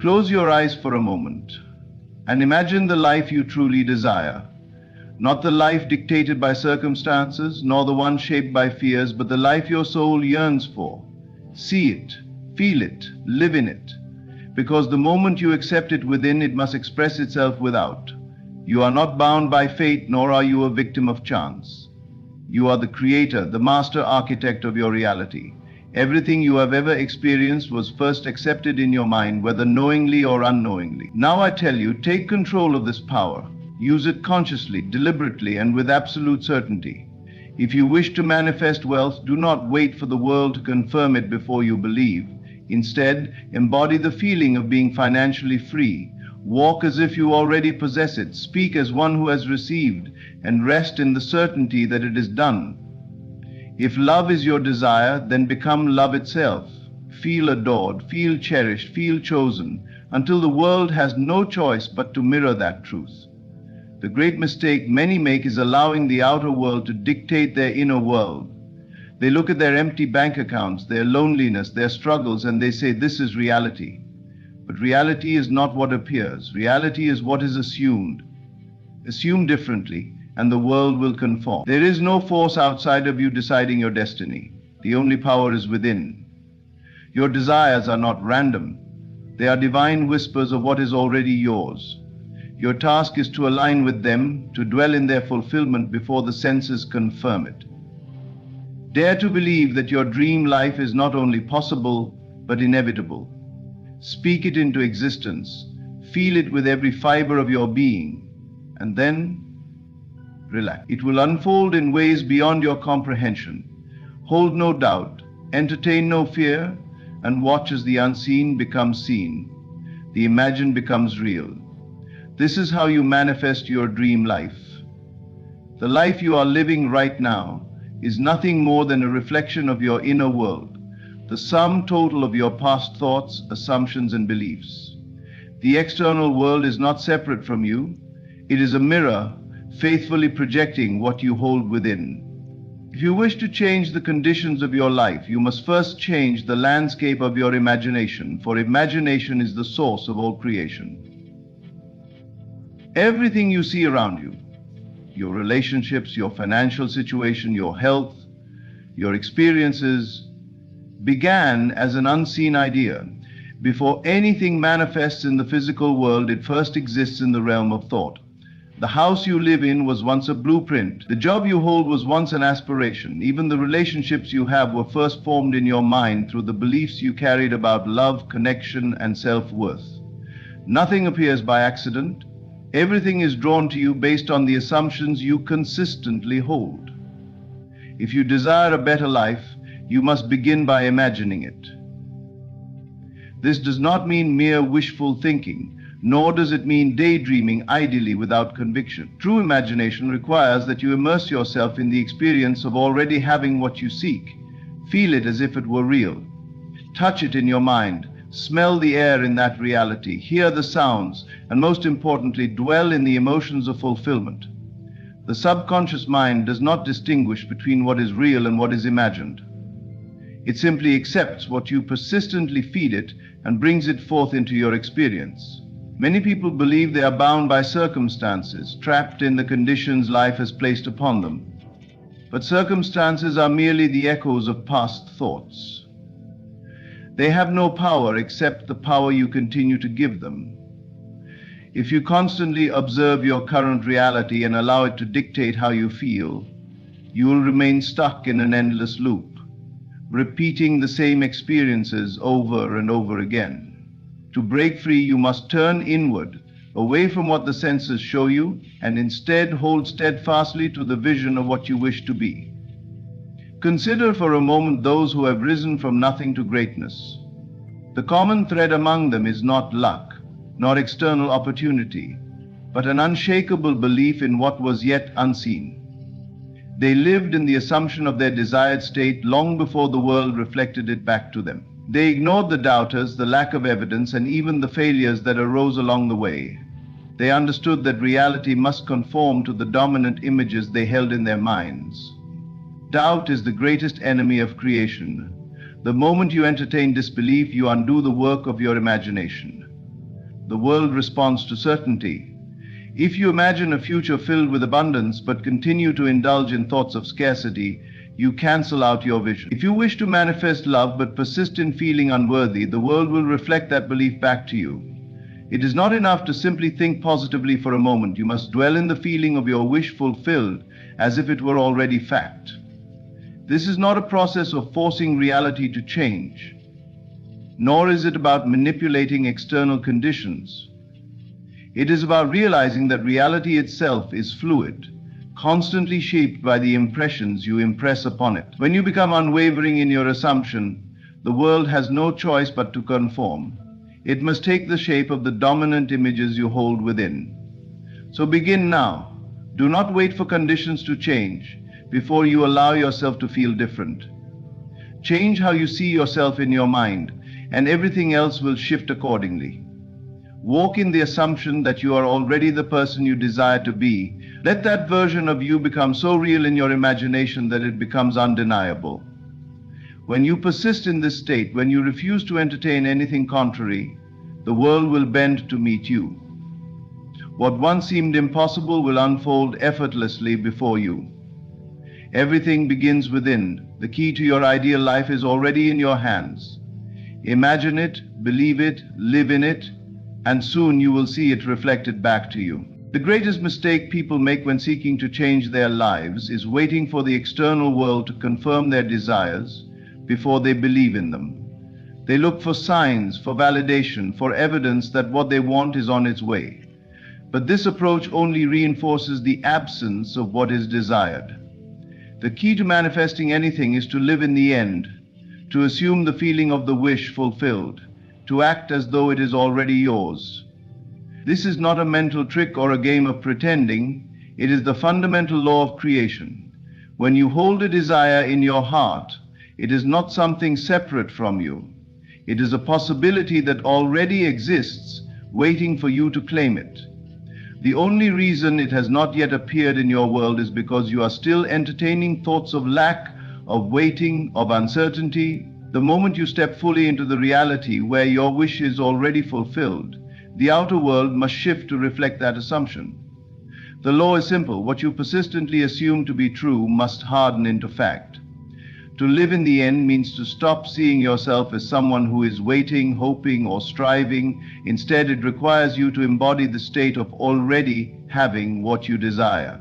Close your eyes for a moment and imagine the life you truly desire. Not the life dictated by circumstances, nor the one shaped by fears, but the life your soul yearns for. See it, feel it, live in it. Because the moment you accept it within, it must express itself without. You are not bound by fate, nor are you a victim of chance. You are the creator, the master architect of your reality. Everything you have ever experienced was first accepted in your mind, whether knowingly or unknowingly. Now I tell you, take control of this power. Use it consciously, deliberately, and with absolute certainty. If you wish to manifest wealth, do not wait for the world to confirm it before you believe. Instead, embody the feeling of being financially free. Walk as if you already possess it. Speak as one who has received, and rest in the certainty that it is done. If love is your desire, then become love itself. Feel adored, feel cherished, feel chosen, until the world has no choice but to mirror that truth. The great mistake many make is allowing the outer world to dictate their inner world. They look at their empty bank accounts, their loneliness, their struggles, and they say, "This is reality." But reality is not what appears. Reality is what is assumed. Assume differently, and the world will conform. There is no force outside of you deciding your destiny. The only power is within. Your desires are not random. They are divine whispers of what is already yours. Your task is to align with them, to dwell in their fulfillment before the senses confirm it. Dare to believe that your dream life is not only possible, but inevitable. Speak it into existence. Feel it with every fiber of your being. And then, relax. It will unfold in ways beyond your comprehension. Hold no doubt, entertain no fear, and watch as the unseen becomes seen. The imagined becomes real. This is how you manifest your dream life. The life you are living right now is nothing more than a reflection of your inner world, the sum total of your past thoughts, assumptions, and beliefs. The external world is not separate from you. It is a mirror faithfully projecting what you hold within. If you wish to change the conditions of your life, you must first change the landscape of your imagination, for imagination is the source of all creation. Everything you see around you, your relationships, your financial situation, your health, your experiences, began as an unseen idea. Before anything manifests in the physical world, it first exists in the realm of thought. The house you live in was once a blueprint. The job you hold was once an aspiration. Even the relationships you have were first formed in your mind through the beliefs you carried about love, connection, and self-worth. Nothing appears by accident. Everything is drawn to you based on the assumptions you consistently hold. If you desire a better life, you must begin by imagining it. This does not mean mere wishful thinking, nor does it mean daydreaming idly without conviction. True imagination requires that you immerse yourself in the experience of already having what you seek. Feel it as if it were real. Touch it in your mind. Smell the air in that reality. Hear the sounds, and most importantly, dwell in the emotions of fulfillment. The subconscious mind does not distinguish between what is real and what is imagined. It simply accepts what you persistently feed it and brings it forth into your experience. Many people believe they are bound by circumstances, trapped in the conditions life has placed upon them. But circumstances are merely the echoes of past thoughts. They have no power except the power you continue to give them. If you constantly observe your current reality and allow it to dictate how you feel, you will remain stuck in an endless loop, repeating the same experiences over and over again. To break free, you must turn inward, away from what the senses show you, and instead hold steadfastly to the vision of what you wish to be. Consider for a moment those who have risen from nothing to greatness. The common thread among them is not luck, nor external opportunity, but an unshakable belief in what was yet unseen. They lived in the assumption of their desired state long before the world reflected it back to them. They ignored the doubters, the lack of evidence, and even the failures that arose along the way. They understood that reality must conform to the dominant images they held in their minds. Doubt is the greatest enemy of creation. The moment you entertain disbelief, you undo the work of your imagination. the world responds to certainty. If you imagine a future filled with abundance but continue to indulge in thoughts of scarcity, you cancel out your vision. If you wish to manifest love but persist in feeling unworthy, the world will reflect that belief back to you. It is not enough to simply think positively for a moment. You must dwell in the feeling of your wish fulfilled as if it were already fact. This is not a process of forcing reality to change, nor is it about manipulating external conditions. It is about realizing that reality itself is fluid, constantly shaped by the impressions you impress upon it. When you become unwavering in your assumption, the world has no choice but to conform. It must take the shape of the dominant images you hold within. So begin now. Do not wait for conditions to change before you allow yourself to feel different. Change how you see yourself in your mind, and everything else will shift accordingly. Walk in the assumption that you are already the person you desire to be. Let that version of you become so real in your imagination that it becomes undeniable. When you persist in this state, when you refuse to entertain anything contrary, the world will bend to meet you. What once seemed impossible will unfold effortlessly before you. Everything begins within. The key to your ideal life is already in your hands. Imagine it, believe it, live in it, and soon you will see it reflected back to you. The greatest mistake people make when seeking to change their lives is waiting for the external world to confirm their desires before they believe in them. They look for signs, for validation, for evidence that what they want is on its way. But this approach only reinforces the absence of what is desired. The key to manifesting anything is to live in the end, to assume the feeling of the wish fulfilled, to act as though it is already yours. This is not a mental trick or a game of pretending. It is the fundamental law of creation. When you hold a desire in your heart, it is not something separate from you. It is a possibility that already exists, waiting for you to claim it. The only reason it has not yet appeared in your world is because you are still entertaining thoughts of lack, of waiting, of uncertainty. The moment you step fully into the reality where your wish is already fulfilled, the outer world must shift to reflect that assumption. The law is simple. What you persistently assume to be true must harden into fact. To live in the end means to stop seeing yourself as someone who is waiting, hoping, or striving. Instead, it requires you to embody the state of already having what you desire.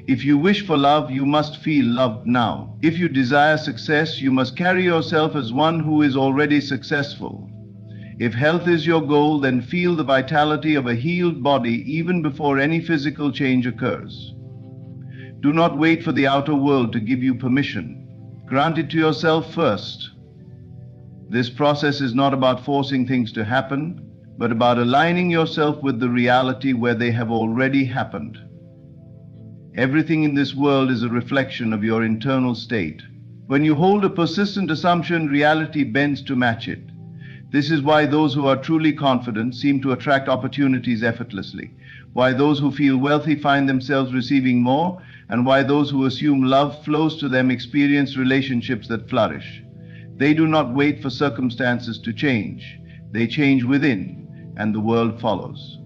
If you wish for love, you must feel loved now. If you desire success, you must carry yourself as one who is already successful. If health is your goal, then feel the vitality of a healed body even before any physical change occurs. Do not wait for the outer world to give you permission. Grant it to yourself first. This process is not about forcing things to happen, but about aligning yourself with the reality where they have already happened. Everything in this world is a reflection of your internal state. When you hold a persistent assumption, reality bends to match it. This is why those who are truly confident seem to attract opportunities effortlessly, why those who feel wealthy find themselves receiving more, and why those who assume love flows to them experience relationships that flourish. They do not wait for circumstances to change. They change within, and the world follows.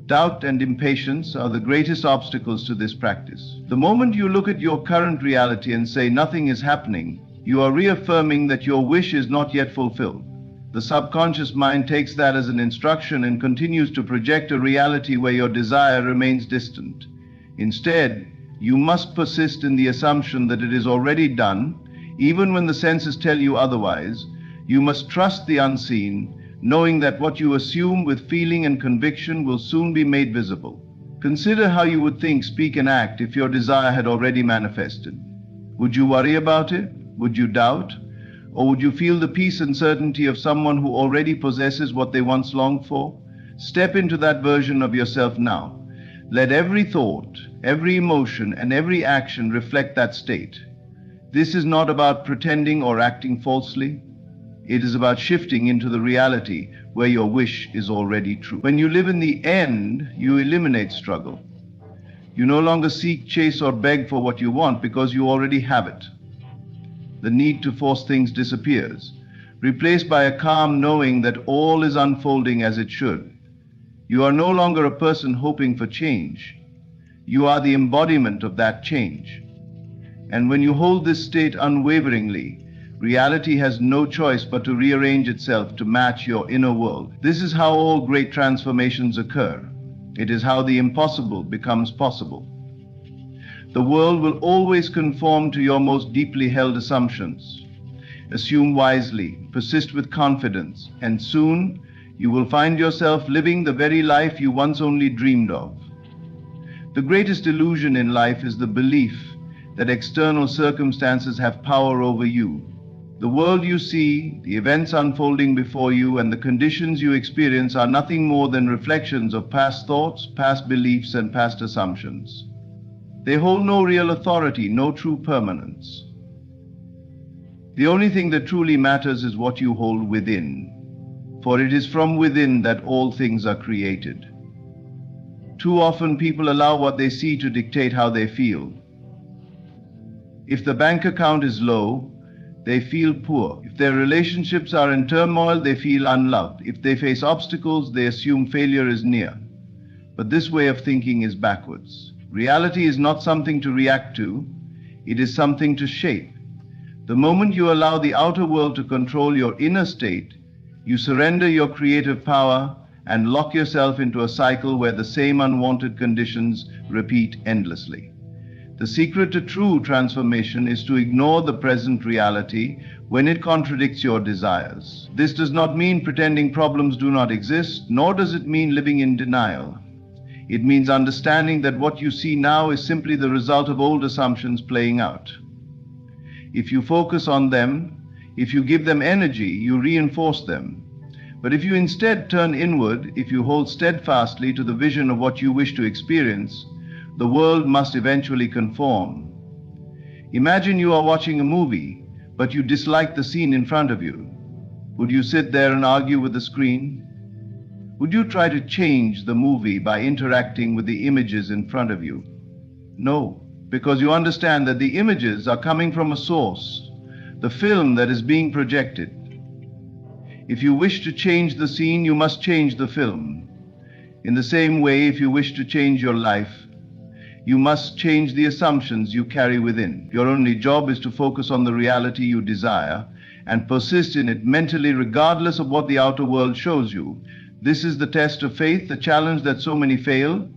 Doubt and impatience are the greatest obstacles to this practice. The moment you look at your current reality and say nothing is happening, you are reaffirming that your wish is not yet fulfilled. The subconscious mind takes that as an instruction and continues to project a reality where your desire remains distant. Instead, you must persist in the assumption that it is already done, even when the senses tell you otherwise. You must trust the unseen, knowing that what you assume with feeling and conviction will soon be made visible. Consider how you would think, speak, and act if your desire had already manifested. Would you worry about it? Would you doubt? Or would you feel the peace and certainty of someone who already possesses what they once longed for? Step into that version of yourself now. Let every thought, every emotion, and every action reflect that state. This is not about pretending or acting falsely. It is about shifting into the reality where your wish is already true. When you live in the end, you eliminate struggle. You no longer seek, chase, or beg for what you want because you already have it. The need to force things disappears, replaced by a calm knowing that all is unfolding as it should. You are no longer a person hoping for change. You are the embodiment of that change. And when you hold this state unwaveringly, reality has no choice but to rearrange itself to match your inner world. This is how all great transformations occur. It is how the impossible becomes possible. The world will always conform to your most deeply held assumptions. Assume wisely, persist with confidence, and soon you will find yourself living the very life you once only dreamed of. The greatest illusion in life is the belief that external circumstances have power over you. The world you see, the events unfolding before you, and the conditions you experience are nothing more than reflections of past thoughts, past beliefs, and past assumptions. They hold no real authority, no true permanence. The only thing that truly matters is what you hold within, for it is from within that all things are created. Too often people allow what they see to dictate how they feel. If the bank account is low, they feel poor. If their relationships are in turmoil, they feel unloved. If they face obstacles, they assume failure is near. But this way of thinking is backwards. Reality is not something to react to, it is something to shape. The moment you allow the outer world to control your inner state, you surrender your creative power and lock yourself into a cycle where the same unwanted conditions repeat endlessly. The secret to true transformation is to ignore the present reality when it contradicts your desires. This does not mean pretending problems do not exist, nor does it mean living in denial. It means understanding that what you see now is simply the result of old assumptions playing out. If you focus on them, if you give them energy, you reinforce them. But if you instead turn inward, if you hold steadfastly to the vision of what you wish to experience, the world must eventually conform. Imagine you are watching a movie, but you dislike the scene in front of you. Would you sit there and argue with the screen? Would you try to change the movie by interacting with the images in front of you? No, because you understand that the images are coming from a source, the film that is being projected. If you wish to change the scene, you must change the film. In the same way, if you wish to change your life, you must change the assumptions you carry within. Your only job is to focus on the reality you desire and persist in it mentally, regardless of what the outer world shows you. This is the test of faith, the challenge that so many fail.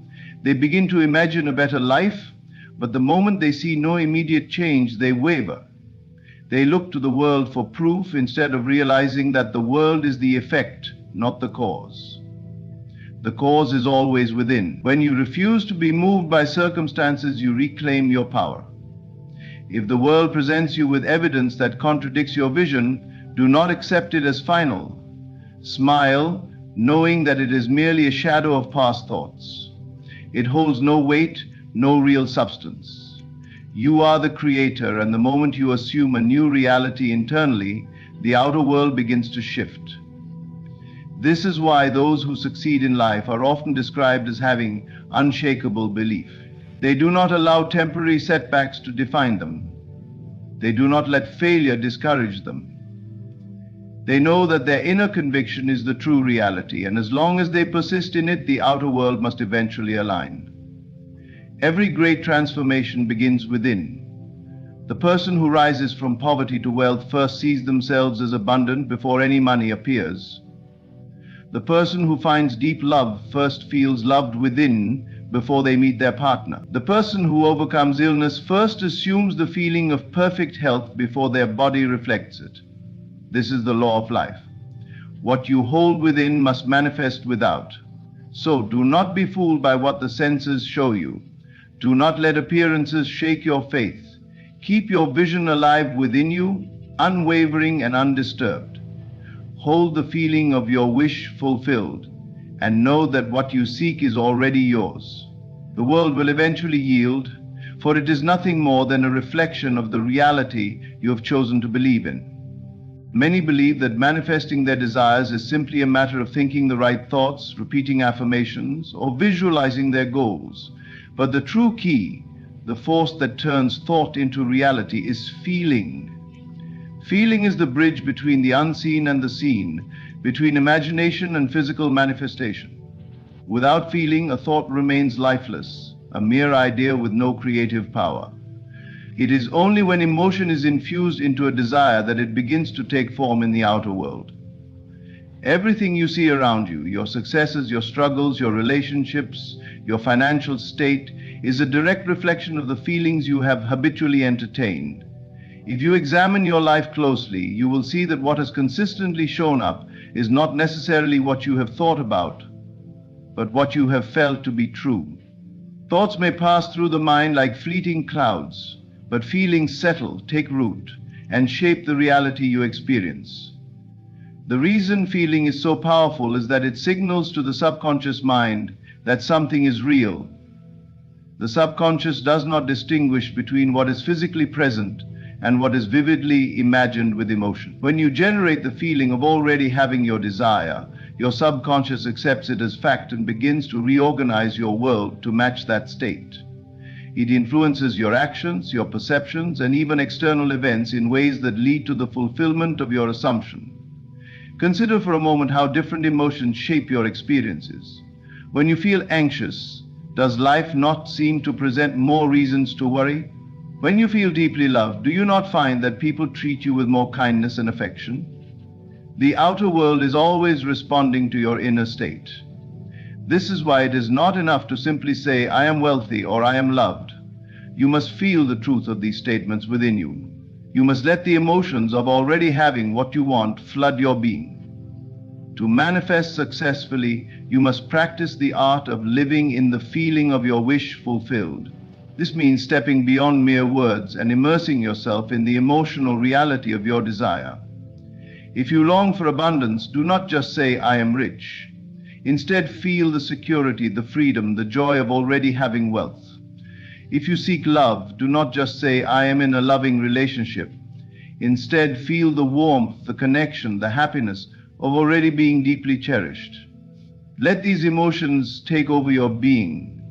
They begin to imagine a better life, but the moment they see no immediate change, they waver. They look to the world for proof instead of realizing that the world is the effect, not the cause. The cause is always within. When you refuse to be moved by circumstances, you reclaim your power. If the world presents you with evidence that contradicts your vision, do not accept it as final. Smile, knowing that it is merely a shadow of past thoughts. It holds no weight, no real substance. You are the creator, and the moment you assume a new reality internally, the outer world begins to shift. This is why those who succeed in life are often described as having unshakable belief. They do not allow temporary setbacks to define them. They do not let failure discourage them. They know that their inner conviction is the true reality, and as long as they persist in it, the outer world must eventually align. Every great transformation begins within. The person who rises from poverty to wealth first sees themselves as abundant before any money appears. The person who finds deep love first feels loved within before they meet their partner. The person who overcomes illness first assumes the feeling of perfect health before their body reflects it. This is the law of life. What you hold within must manifest without. So do not be fooled by what the senses show you. Do not let appearances shake your faith. Keep your vision alive within you, unwavering and undisturbed. Hold the feeling of your wish fulfilled, and know that what you seek is already yours. The world will eventually yield, for it is nothing more than a reflection of the reality you have chosen to believe in. Many believe that manifesting their desires is simply a matter of thinking the right thoughts, repeating affirmations, or visualizing their goals. But the true key, the force that turns thought into reality, is feeling. Feeling is the bridge between the unseen and the seen, between imagination and physical manifestation. Without feeling, a thought remains lifeless, a mere idea with no creative power. It is only when emotion is infused into a desire that it begins to take form in the outer world. Everything you see around you, your successes, your struggles, your relationships, your financial state, is a direct reflection of the feelings you have habitually entertained. If you examine your life closely, you will see that what has consistently shown up is not necessarily what you have thought about, but what you have felt to be true. Thoughts may pass through the mind like fleeting clouds, but feelings settle, take root, and shape the reality you experience. The reason feeling is so powerful is that it signals to the subconscious mind that something is real. The subconscious does not distinguish between what is physically present and what is vividly imagined with emotion. When you generate the feeling of already having your desire, your subconscious accepts it as fact and begins to reorganize your world to match that state. It influences your actions, your perceptions, and even external events in ways that lead to the fulfillment of your assumption. Consider for a moment how different emotions shape your experiences. When you feel anxious, does life not seem to present more reasons to worry? When you feel deeply loved, do you not find that people treat you with more kindness and affection? The outer world is always responding to your inner state. This is why it is not enough to simply say, I am wealthy or I am loved. You must feel the truth of these statements within you. You must let the emotions of already having what you want flood your being. To manifest successfully, you must practice the art of living in the feeling of your wish fulfilled. This means stepping beyond mere words and immersing yourself in the emotional reality of your desire. If you long for abundance, do not just say, I am rich. Instead, feel the security, the freedom, the joy of already having wealth. If you seek love, do not just say, I am in a loving relationship. Instead, feel the warmth, the connection, the happiness of already being deeply cherished. Let these emotions take over your being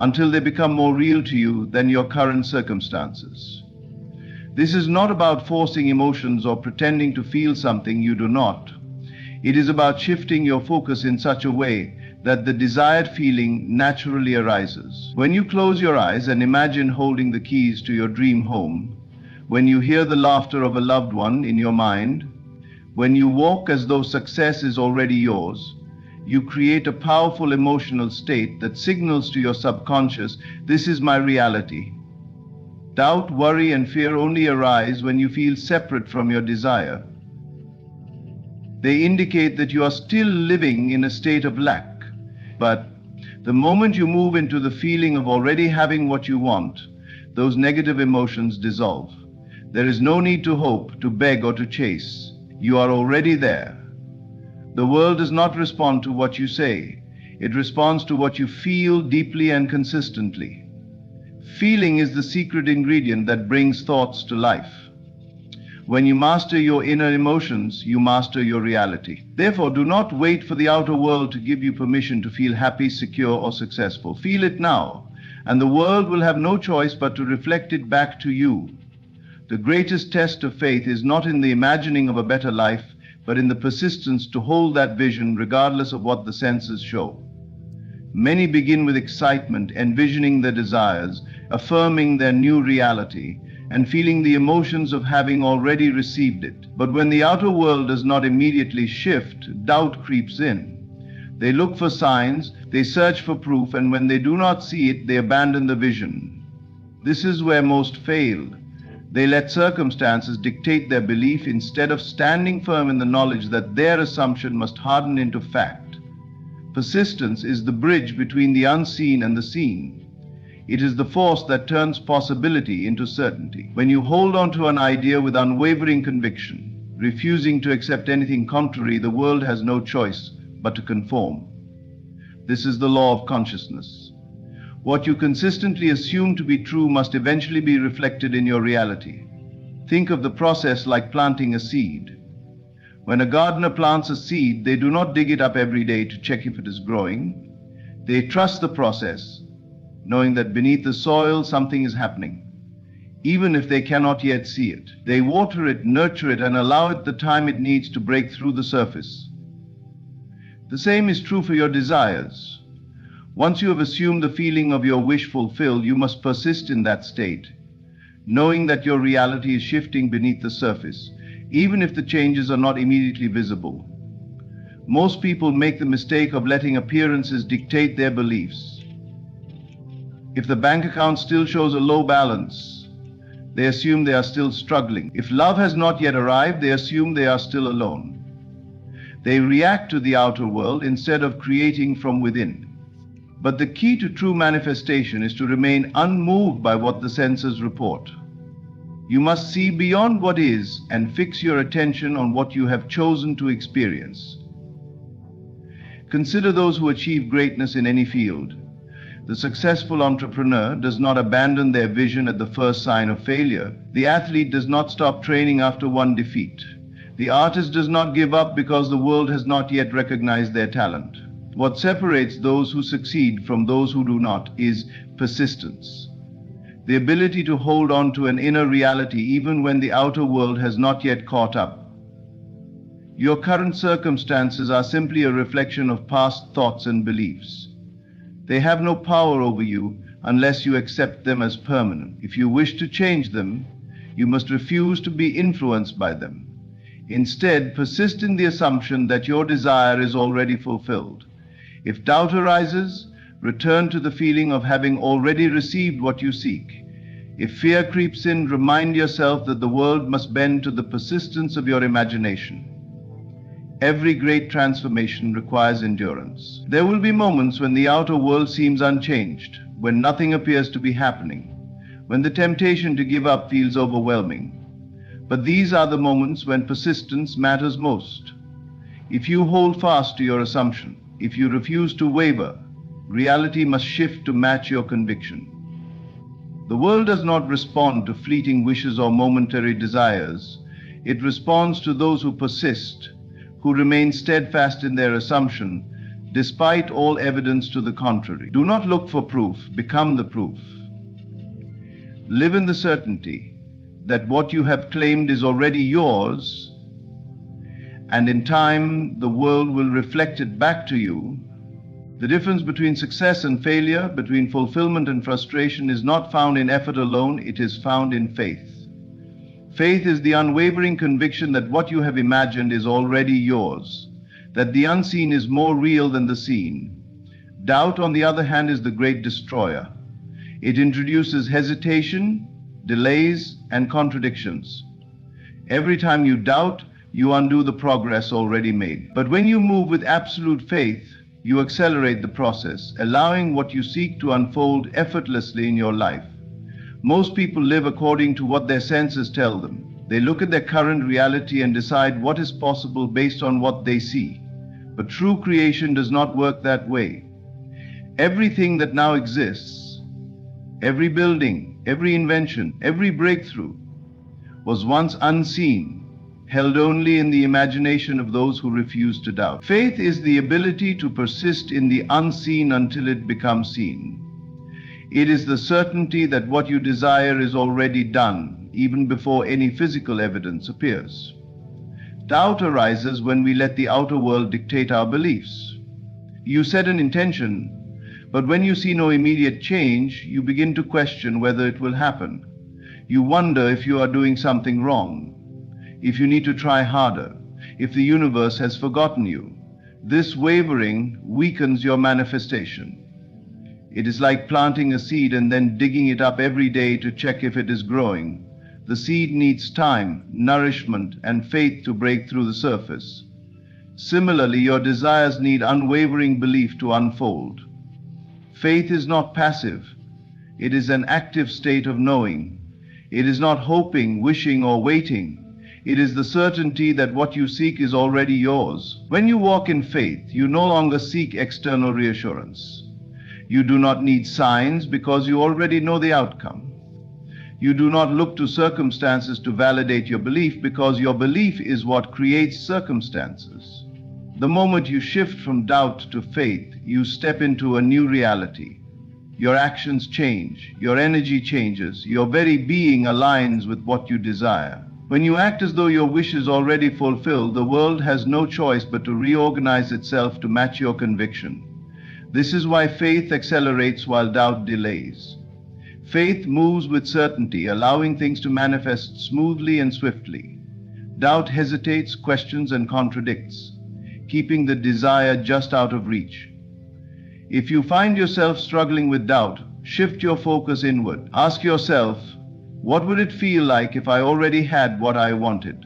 until they become more real to you than your current circumstances. This is not about forcing emotions or pretending to feel something you do not. It is about shifting your focus in such a way that the desired feeling naturally arises. When you close your eyes and imagine holding the keys to your dream home, when you hear the laughter of a loved one in your mind, when you walk as though success is already yours, you create a powerful emotional state that signals to your subconscious, this is my reality. Doubt, worry, and fear only arise when you feel separate from your desire. They indicate that you are still living in a state of lack. But the moment you move into the feeling of already having what you want, those negative emotions dissolve. There is no need to hope, to beg, or to chase. You are already there. The world does not respond to what you say. It responds to what you feel deeply and consistently. Feeling is the secret ingredient that brings thoughts to life. When you master your inner emotions, you master your reality. Therefore, do not wait for the outer world to give you permission to feel happy, secure, or successful. Feel it now, and the world will have no choice but to reflect it back to you. The greatest test of faith is not in the imagining of a better life, but in the persistence to hold that vision regardless of what the senses show. Many begin with excitement, envisioning their desires, affirming their new reality, and feeling the emotions of having already received it. But when the outer world does not immediately shift, doubt creeps in. They look for signs, they search for proof, and when they do not see it, they abandon the vision. This is where most fail. They let circumstances dictate their belief instead of standing firm in the knowledge that their assumption must harden into fact. Persistence is the bridge between the unseen and the seen. It is the force that turns possibility into certainty. When you hold on to an idea with unwavering conviction, refusing to accept anything contrary, the world has no choice but to conform. This is the law of consciousness. What you consistently assume to be true must eventually be reflected in your reality. Think of the process like planting a seed. When a gardener plants a seed, they do not dig it up every day to check if it is growing. They trust the process, knowing that beneath the soil something is happening, even if they cannot yet see it. They water it, nurture it, and allow it the time it needs to break through the surface. The same is true for your desires. Once you have assumed the feeling of your wish fulfilled, you must persist in that state, knowing that your reality is shifting beneath the surface, even if the changes are not immediately visible. Most people make the mistake of letting appearances dictate their beliefs. If the bank account still shows a low balance, they assume they are still struggling. If love has not yet arrived, they assume they are still alone. They react to the outer world instead of creating from within. But the key to true manifestation is to remain unmoved by what the senses report. You must see beyond what is and fix your attention on what you have chosen to experience. Consider those who achieve greatness in any field. The successful entrepreneur does not abandon their vision at the first sign of failure. The athlete does not stop training after one defeat. The artist does not give up because the world has not yet recognized their talent. What separates those who succeed from those who do not is persistence. The ability to hold on to an inner reality even when the outer world has not yet caught up. Your current circumstances are simply a reflection of past thoughts and beliefs. They have no power over you unless you accept them as permanent. If you wish to change them, you must refuse to be influenced by them. Instead, persist in the assumption that your desire is already fulfilled. If doubt arises, return to the feeling of having already received what you seek. If fear creeps in, remind yourself that the world must bend to the persistence of your imagination. Every great transformation requires endurance. There will be moments when the outer world seems unchanged, when nothing appears to be happening, when the temptation to give up feels overwhelming. But these are the moments when persistence matters most. If you hold fast to your assumption, if you refuse to waver, reality must shift to match your conviction. The world does not respond to fleeting wishes or momentary desires. It responds to those who persist, who remain steadfast in their assumption, despite all evidence to the contrary. Do not look for proof, become the proof. Live in the certainty that what you have claimed is already yours, and in time the world will reflect it back to you. The difference between success and failure, between fulfillment and frustration, is not found in effort alone, it is found in faith. Faith is the unwavering conviction that what you have imagined is already yours, that the unseen is more real than the seen. Doubt, on the other hand, is the great destroyer. It introduces hesitation, delays, and contradictions. Every time you doubt, you undo the progress already made. But when you move with absolute faith, you accelerate the process, allowing what you seek to unfold effortlessly in your life. Most people live according to what their senses tell them. They look at their current reality and decide what is possible based on what they see. But true creation does not work that way. Everything that now exists, every building, every invention, every breakthrough, was once unseen, held only in the imagination of those who refuse to doubt. Faith is the ability to persist in the unseen until it becomes seen. It is the certainty that what you desire is already done, even before any physical evidence appears. Doubt arises when we let the outer world dictate our beliefs. You set an intention, but when you see no immediate change, you begin to question whether it will happen. You wonder if you are doing something wrong, if you need to try harder, if the universe has forgotten you. This wavering weakens your manifestation. It is like planting a seed and then digging it up every day to check if it is growing. The seed needs time, nourishment, and faith to break through the surface. Similarly, your desires need unwavering belief to unfold. Faith is not passive. It is an active state of knowing. It is not hoping, wishing, or waiting. It is the certainty that what you seek is already yours. When you walk in faith, you no longer seek external reassurance. You do not need signs because you already know the outcome. You do not look to circumstances to validate your belief because your belief is what creates circumstances. The moment you shift from doubt to faith, you step into a new reality. Your actions change, your energy changes, your very being aligns with what you desire. When you act as though your wish is already fulfilled, the world has no choice but to reorganize itself to match your conviction. This is why faith accelerates while doubt delays. Faith moves with certainty, allowing things to manifest smoothly and swiftly. Doubt hesitates, questions, and contradicts, keeping the desire just out of reach. If you find yourself struggling with doubt, shift your focus inward. Ask yourself, what would it feel like if I already had what I wanted?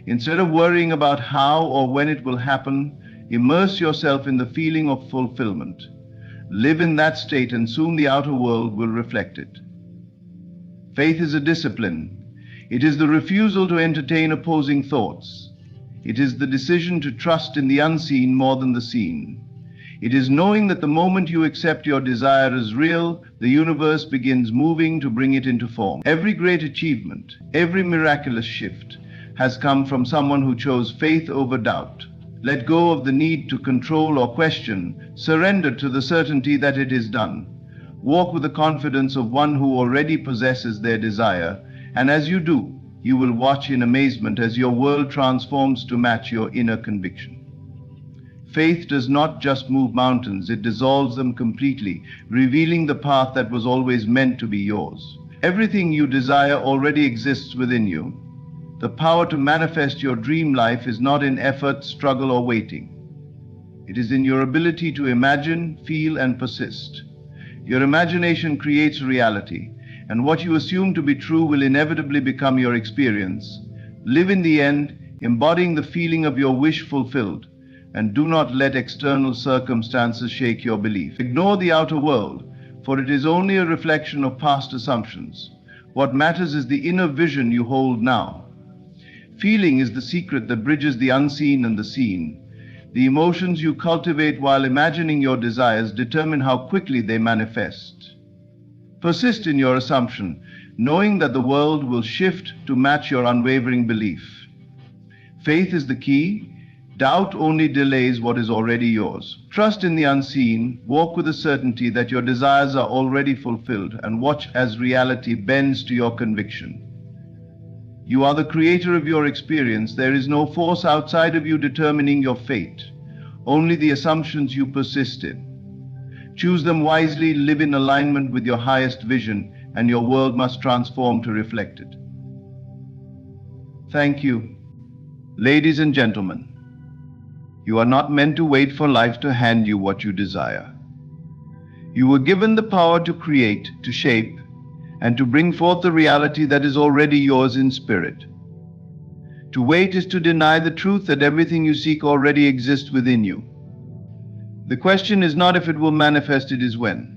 Instead of worrying about how or when it will happen, immerse yourself in the feeling of fulfillment. Live in that state, and soon the outer world will reflect it. Faith is a discipline. It is the refusal to entertain opposing thoughts. It is the decision to trust in the unseen more than the seen. It is knowing that the moment you accept your desire as real, the universe begins moving to bring it into form. Every great achievement, every miraculous shift has come from someone who chose faith over doubt. Let go of the need to control or question. Surrender to the certainty that it is done. Walk with the confidence of one who already possesses their desire, and as you do, you will watch in amazement as your world transforms to match your inner conviction. Faith does not just move mountains, it dissolves them completely, revealing the path that was always meant to be yours. Everything you desire already exists within you. The power to manifest your dream life is not in effort, struggle, or waiting. It is in your ability to imagine, feel, and persist. Your imagination creates reality, and what you assume to be true will inevitably become your experience. Live in the end, embodying the feeling of your wish fulfilled, and do not let external circumstances shake your belief. Ignore the outer world, for it is only a reflection of past assumptions. What matters is the inner vision you hold now. Feeling is the secret that bridges the unseen and the seen. The emotions you cultivate while imagining your desires determine how quickly they manifest. Persist in your assumption, knowing that the world will shift to match your unwavering belief. Faith is the key. Doubt only delays what is already yours. Trust in the unseen, walk with the certainty that your desires are already fulfilled, and watch as reality bends to your conviction. You are the creator of your experience. There is no force outside of you determining your fate, only the assumptions you persist in. Choose them wisely, live in alignment with your highest vision, and your world must transform to reflect it. Thank you. Ladies and gentlemen, you are not meant to wait for life to hand you what you desire. You were given the power to create, to shape, and to bring forth the reality that is already yours in spirit. To wait is to deny the truth that everything you seek already exists within you. The question is not if it will manifest, it is when.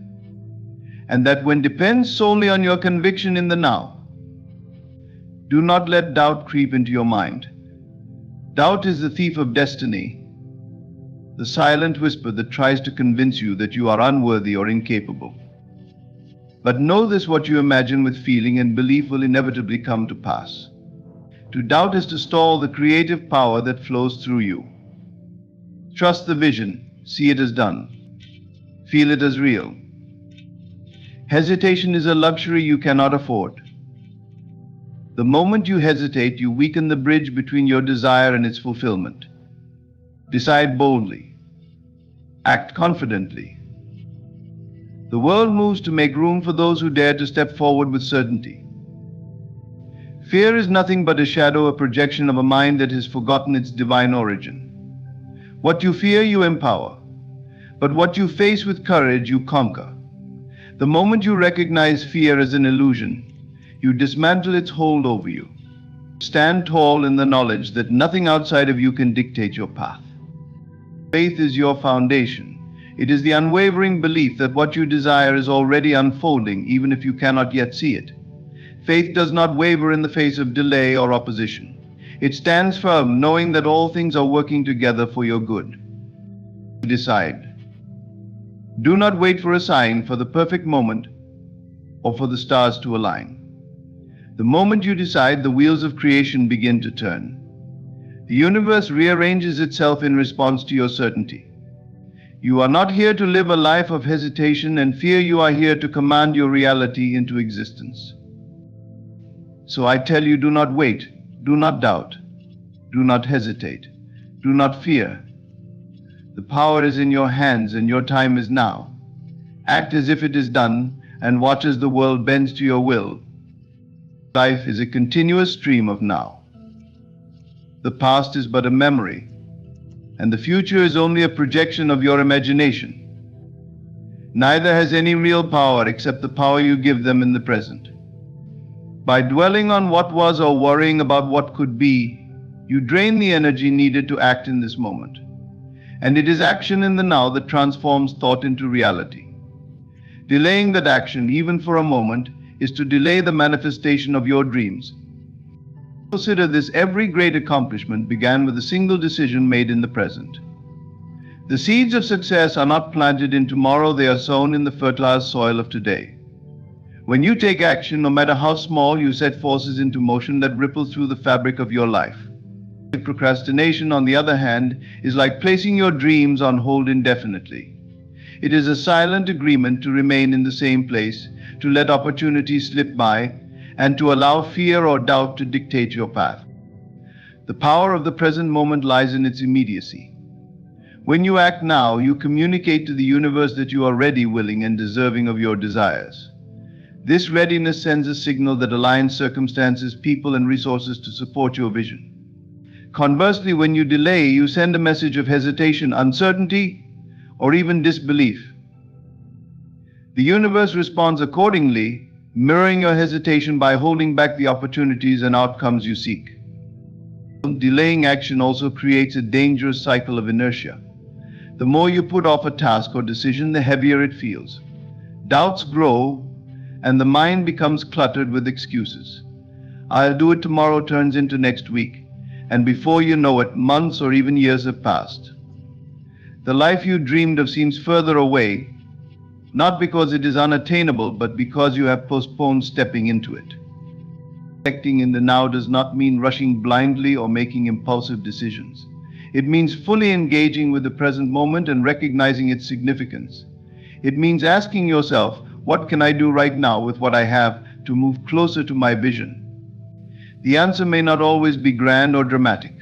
And that when depends solely on your conviction in the now. Do not let doubt creep into your mind. Doubt is the thief of destiny, the silent whisper that tries to convince you that you are unworthy or incapable. But know this: what you imagine with feeling and belief will inevitably come to pass. To doubt is to stall the creative power that flows through you. Trust the vision, see it as done, feel it as real. Hesitation is a luxury you cannot afford. The moment you hesitate, you weaken the bridge between your desire and its fulfillment. Decide boldly. Act confidently. The world moves to make room for those who dare to step forward with certainty. Fear is nothing but a shadow, a projection of a mind that has forgotten its divine origin. What you fear, you empower. But what you face with courage, you conquer. The moment you recognize fear as an illusion, you dismantle its hold over you. Stand tall in the knowledge that nothing outside of you can dictate your path. Faith is your foundation. It is the unwavering belief that what you desire is already unfolding, even if you cannot yet see it. Faith does not waver in the face of delay or opposition. It stands firm, knowing that all things are working together for your good. Decide. Do not wait for a sign, for the perfect moment, or for the stars to align. The moment you decide, the wheels of creation begin to turn. The universe rearranges itself in response to your certainty. You are not here to live a life of hesitation and fear. You are here to command your reality into existence. So I tell you, do not wait, do not doubt, do not hesitate, do not fear. The power is in your hands and your time is now. Act as if it is done and watch as the world bends to your will. Life is a continuous stream of now. The past is but a memory, and the future is only a projection of your imagination. Neither has any real power except the power you give them in the present. By dwelling on what was or worrying about what could be, you drain the energy needed to act in this moment. And it is action in the now that transforms thought into reality. Delaying that action, even for a moment, is to delay the manifestation of your dreams. Consider this: every great accomplishment began with a single decision made in the present. The seeds of success are not planted in tomorrow, they are sown in the fertile soil of today. When you take action, no matter how small, you set forces into motion that ripple through the fabric of your life. Procrastination, on the other hand, is like placing your dreams on hold indefinitely. It is a silent agreement to remain in the same place, to let opportunities slip by, and to allow fear or doubt to dictate your path. The power of the present moment lies in its immediacy. When you act now, you communicate to the universe that you are ready, willing, and deserving of your desires. This readiness sends a signal that aligns circumstances, people, and resources to support your vision. Conversely, when you delay, you send a message of hesitation, uncertainty, or even disbelief. The universe responds accordingly, mirroring your hesitation by holding back the opportunities and outcomes you seek. Delaying action also creates a dangerous cycle of inertia. The more you put off a task or decision, the heavier it feels. Doubts grow, and the mind becomes cluttered with excuses. I'll do it tomorrow turns into next week, and before you know it, months or even years have passed. The life you dreamed of seems further away, not because it is unattainable, but because you have postponed stepping into it. Acting in the now does not mean rushing blindly or making impulsive decisions. It means fully engaging with the present moment and recognizing its significance. It means asking yourself, what can I do right now with what I have to move closer to my vision? The answer may not always be grand or dramatic.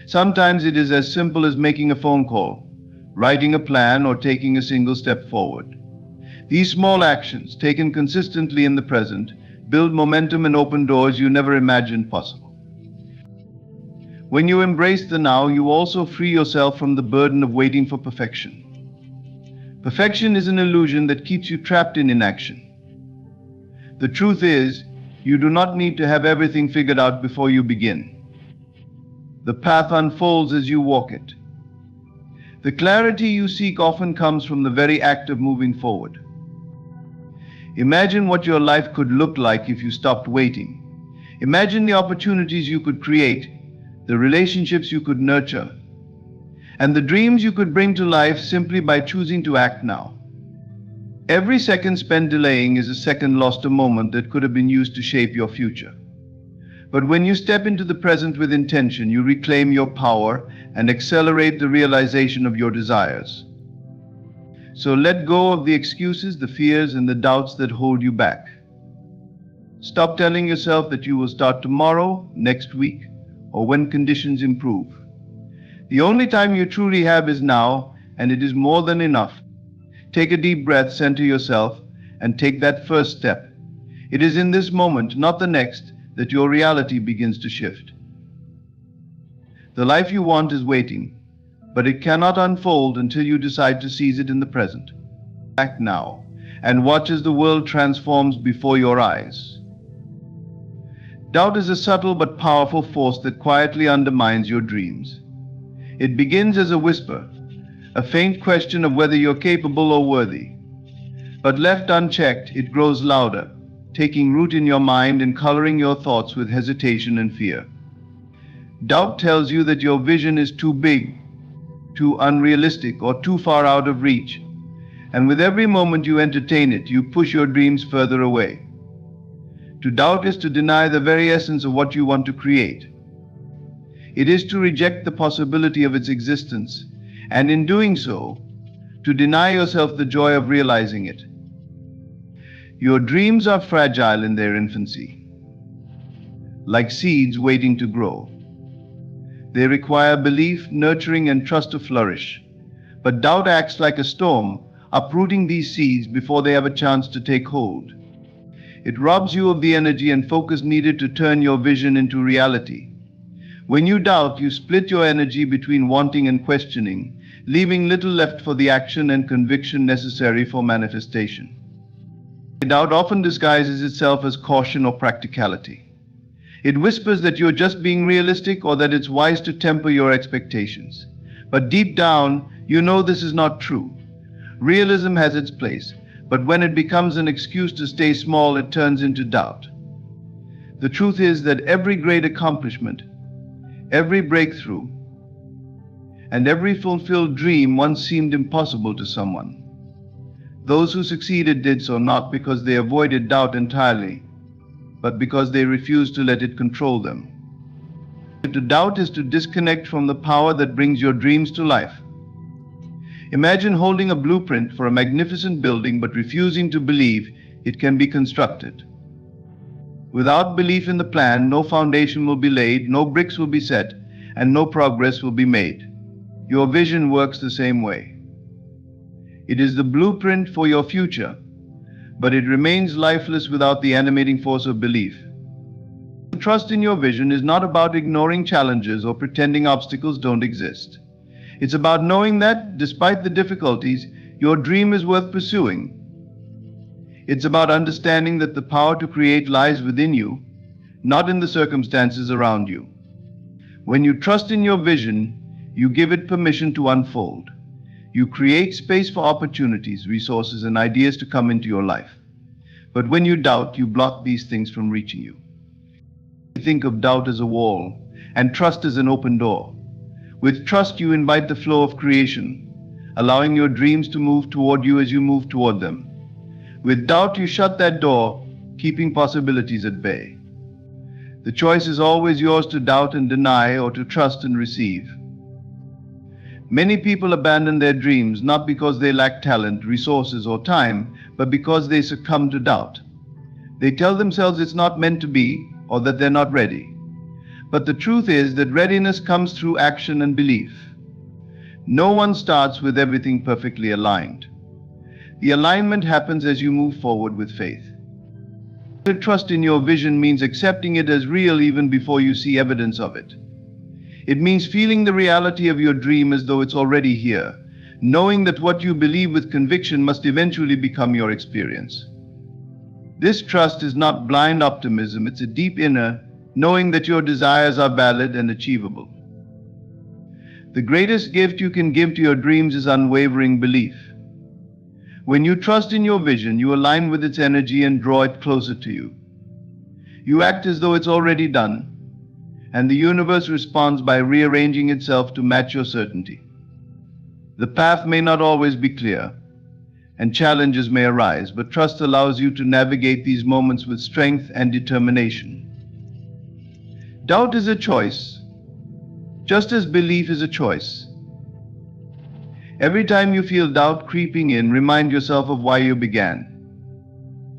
Sometimes it is as simple as making a phone call, writing a plan, or taking a single step forward. These small actions, taken consistently in the present, build momentum and open doors you never imagined possible. When you embrace the now, you also free yourself from the burden of waiting for perfection. Perfection is an illusion that keeps you trapped in inaction. The truth is, you do not need to have everything figured out before you begin. The path unfolds as you walk it. The clarity you seek often comes from the very act of moving forward. Imagine what your life could look like if you stopped waiting. Imagine the opportunities you could create, the relationships you could nurture, and the dreams you could bring to life simply by choosing to act now. Every second spent delaying is a second lost, a moment that could have been used to shape your future. But when you step into the present with intention, you reclaim your power and accelerate the realization of your desires. So let go of the excuses, the fears, and the doubts that hold you back. Stop telling yourself that you will start tomorrow, next week, or when conditions improve. The only time you truly have is now, and it is more than enough. Take a deep breath, center yourself, and take that first step. It is in this moment, not the next, that your reality begins to shift. The life you want is waiting, but it cannot unfold until you decide to seize it in the present. Act now, and watch as the world transforms before your eyes. Doubt is a subtle but powerful force that quietly undermines your dreams. It begins as a whisper, a faint question of whether you're capable or worthy. But left unchecked, it grows louder, taking root in your mind and coloring your thoughts with hesitation and fear. Doubt tells you that your vision is too big, too unrealistic, or too far out of reach. And with every moment you entertain it, you push your dreams further away. To doubt is to deny the very essence of what you want to create. It is to reject the possibility of its existence, and in doing so, to deny yourself the joy of realizing it. Your dreams are fragile in their infancy, like seeds waiting to grow. They require belief, nurturing, and trust to flourish. But doubt acts like a storm, uprooting these seeds before they have a chance to take hold. It robs you of the energy and focus needed to turn your vision into reality. When you doubt, you split your energy between wanting and questioning, leaving little left for the action and conviction necessary for manifestation. Doubt often disguises itself as caution or practicality. It whispers that you're just being realistic or that it's wise to temper your expectations. But deep down, you know this is not true. Realism has its place, but when it becomes an excuse to stay small, it turns into doubt. The truth is that every great accomplishment, every breakthrough, and every fulfilled dream once seemed impossible to someone. Those who succeeded did so not because they avoided doubt entirely, but because they refused to let it control them. To doubt is to disconnect from the power that brings your dreams to life. Imagine holding a blueprint for a magnificent building but refusing to believe it can be constructed. Without belief in the plan, no foundation will be laid, no bricks will be set, and no progress will be made. Your vision works the same way. It is the blueprint for your future, but it remains lifeless without the animating force of belief. Trust in your vision is not about ignoring challenges or pretending obstacles don't exist. It's about knowing that, despite the difficulties, your dream is worth pursuing. It's about understanding that the power to create lies within you, not in the circumstances around you. When you trust in your vision, you give it permission to unfold. You create space for opportunities, resources, and ideas to come into your life. But when you doubt, you block these things from reaching you. Think of doubt as a wall, and trust as an open door. With trust, you invite the flow of creation, allowing your dreams to move toward you as you move toward them. With doubt, you shut that door, keeping possibilities at bay. The choice is always yours to doubt and deny, or to trust and receive. Many people abandon their dreams not because they lack talent, resources, or time, but because they succumb to doubt. They tell themselves it's not meant to be, or that they're not ready. But the truth is that readiness comes through action and belief. No one starts with everything perfectly aligned. The alignment happens as you move forward with faith. To trust in your vision means accepting it as real even before you see evidence of it. It means feeling the reality of your dream as though it's already here, knowing that what you believe with conviction must eventually become your experience. This trust is not blind optimism, it's a deep inner knowing that your desires are valid and achievable. The greatest gift you can give to your dreams is unwavering belief. When you trust in your vision, you align with its energy and draw it closer to you. You act as though it's already done, and the universe responds by rearranging itself to match your certainty. The path may not always be clear, and challenges may arise, but trust allows you to navigate these moments with strength and determination. Doubt is a choice, just as belief is a choice. Every time you feel doubt creeping in, remind yourself of why you began.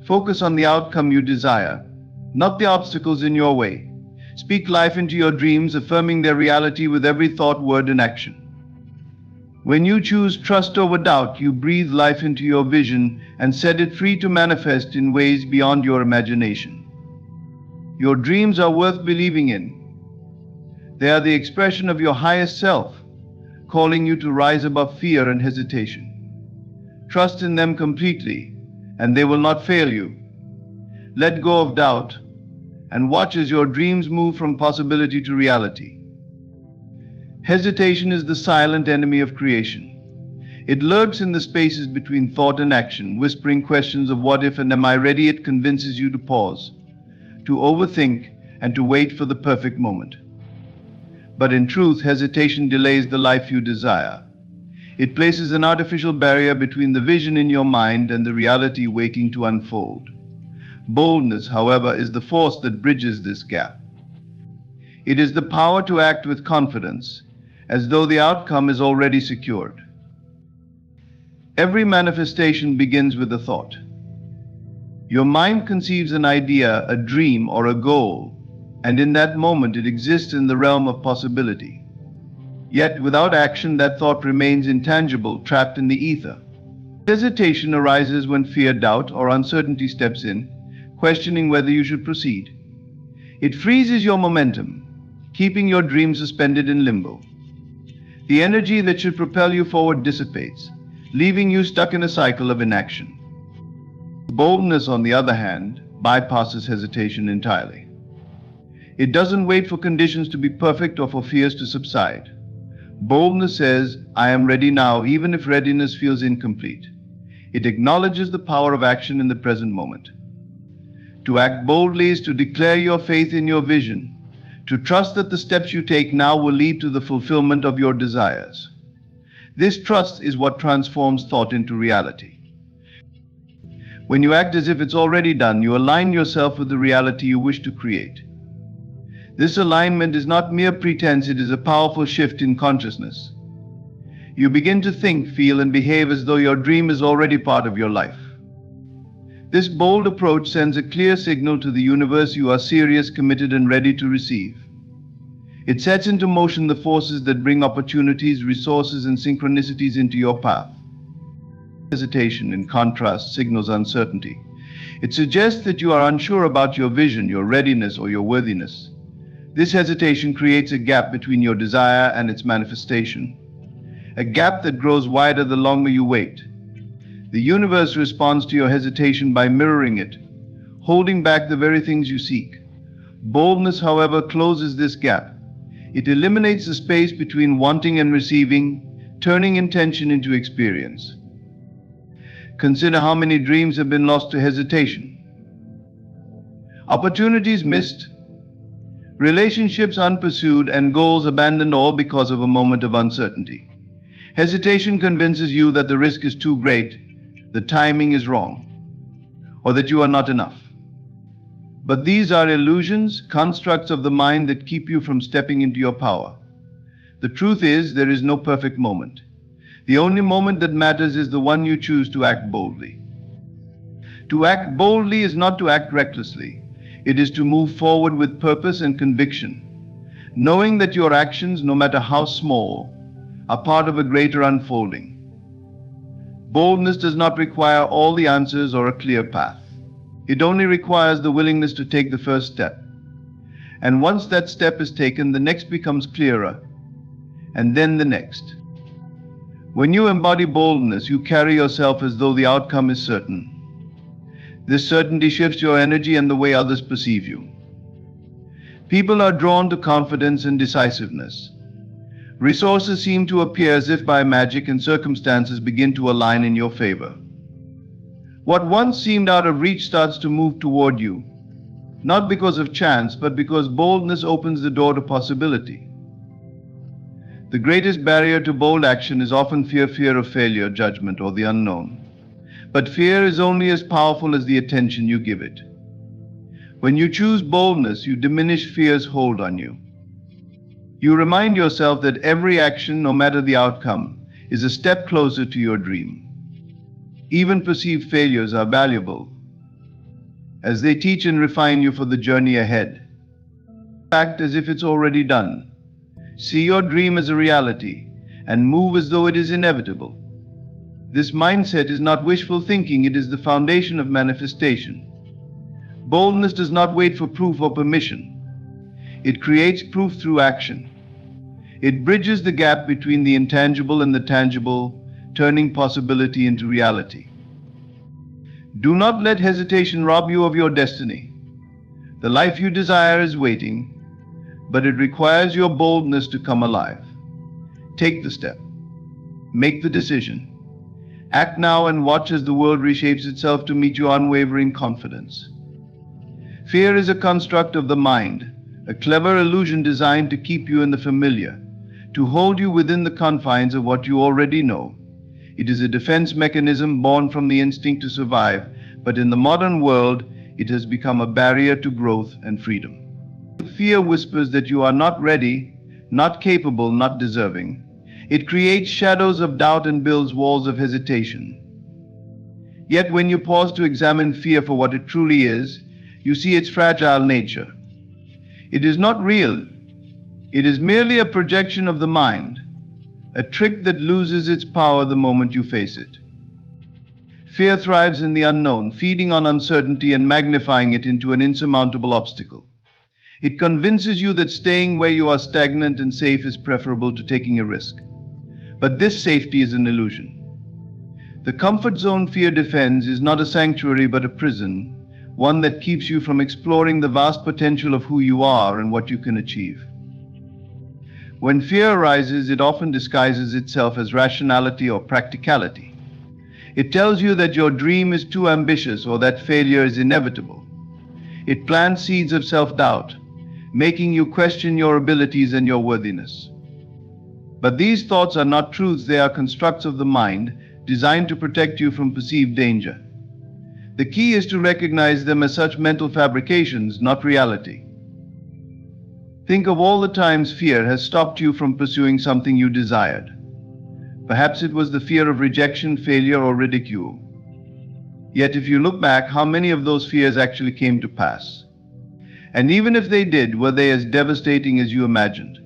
Focus on the outcome you desire, not the obstacles in your way. Speak life into your dreams, affirming their reality with every thought, word, and action. When you choose trust over doubt, you breathe life into your vision and set it free to manifest in ways beyond your imagination. Your dreams are worth believing in. They are the expression of your highest self, calling you to rise above fear and hesitation. Trust in them completely, and they will not fail you. Let go of doubt, and watch as your dreams move from possibility to reality. Hesitation is the silent enemy of creation. It lurks in the spaces between thought and action, whispering questions of what if and am I ready. It convinces you to pause, to overthink, and to wait for the perfect moment. But in truth, hesitation delays the life you desire. It places an artificial barrier between the vision in your mind and the reality waiting to unfold. Boldness, however, is the force that bridges this gap. It is the power to act with confidence, as though the outcome is already secured. Every manifestation begins with a thought. Your mind conceives an idea, a dream, or a goal, and in that moment it exists in the realm of possibility. Yet without action, that thought remains intangible, trapped in the ether. Hesitation arises when fear, doubt, or uncertainty steps in, questioning whether you should proceed. It freezes your momentum, keeping your dream suspended in limbo. The energy that should propel you forward dissipates, leaving you stuck in a cycle of inaction. Boldness, on the other hand, bypasses hesitation entirely. It doesn't wait for conditions to be perfect or for fears to subside. Boldness says, I am ready now, even if readiness feels incomplete. It acknowledges the power of action in the present moment. To act boldly is to declare your faith in your vision, to trust that the steps you take now will lead to the fulfillment of your desires. This trust is what transforms thought into reality. When you act as if it's already done, you align yourself with the reality you wish to create. This alignment is not mere pretense, it is a powerful shift in consciousness. You begin to think, feel, and behave as though your dream is already part of your life. This bold approach sends a clear signal to the universe you are serious, committed, and ready to receive. It sets into motion the forces that bring opportunities, resources, and synchronicities into your path. Hesitation, in contrast, signals uncertainty. It suggests that you are unsure about your vision, your readiness, or your worthiness. This hesitation creates a gap between your desire and its manifestation, a gap that grows wider the longer you wait. The universe responds to your hesitation by mirroring it, holding back the very things you seek. Boldness, however, closes this gap. It eliminates the space between wanting and receiving, turning intention into experience. Consider how many dreams have been lost to hesitation. Opportunities missed, relationships unpursued, and goals abandoned, all because of a moment of uncertainty. Hesitation convinces you that the risk is too great, the timing is wrong, or that you are not enough. But these are illusions, constructs of the mind that keep you from stepping into your power. The truth is, there is no perfect moment. The only moment that matters is the one you choose to act boldly. To act boldly is not to act recklessly. It is to move forward with purpose and conviction, knowing that your actions, no matter how small, are part of a greater unfolding. Boldness does not require all the answers or a clear path. It only requires the willingness to take the first step. And once that step is taken, the next becomes clearer, and then the next. When you embody boldness, you carry yourself as though the outcome is certain. This certainty shifts your energy and the way others perceive you. People are drawn to confidence and decisiveness. Resources seem to appear as if by magic, and circumstances begin to align in your favor. What once seemed out of reach starts to move toward you, not because of chance, but because boldness opens the door to possibility. The greatest barrier to bold action is often fear of failure, judgment, or the unknown. But fear is only as powerful as the attention you give it. When you choose boldness, you diminish fear's hold on you. You remind yourself that every action, no matter the outcome, is a step closer to your dream. Even perceived failures are valuable, as they teach and refine you for the journey ahead. Act as if it's already done. See your dream as a reality, and move as though it is inevitable. This mindset is not wishful thinking, it is the foundation of manifestation. Boldness does not wait for proof or permission. It creates proof through action. It bridges the gap between the intangible and the tangible, turning possibility into reality. Do not let hesitation rob you of your destiny. The life you desire is waiting, but it requires your boldness to come alive. Take the step. Make the decision. Act now and watch as the world reshapes itself to meet your unwavering confidence. Fear is a construct of the mind, a clever illusion designed to keep you in the familiar, to hold you within the confines of what you already know. It is a defense mechanism born from the instinct to survive, but in the modern world, it has become a barrier to growth and freedom. Fear whispers that you are not ready, not capable, not deserving. It creates shadows of doubt and builds walls of hesitation. Yet when you pause to examine fear for what it truly is, you see its fragile nature. It is not real. It is merely a projection of the mind, a trick that loses its power the moment you face it. Fear thrives in the unknown, feeding on uncertainty and magnifying it into an insurmountable obstacle. It convinces you that staying where you are stagnant and safe is preferable to taking a risk. But this safety is an illusion. The comfort zone fear defends is not a sanctuary but a prison, one that keeps you from exploring the vast potential of who you are and what you can achieve. When fear arises, it often disguises itself as rationality or practicality. It tells you that your dream is too ambitious or that failure is inevitable. It plants seeds of self-doubt, making you question your abilities and your worthiness. But these thoughts are not truths, they are constructs of the mind designed to protect you from perceived danger. The key is to recognize them as such mental fabrications, not reality. Think of all the times fear has stopped you from pursuing something you desired. Perhaps it was the fear of rejection, failure, or ridicule. Yet if you look back, how many of those fears actually came to pass? And even if they did, were they as devastating as you imagined?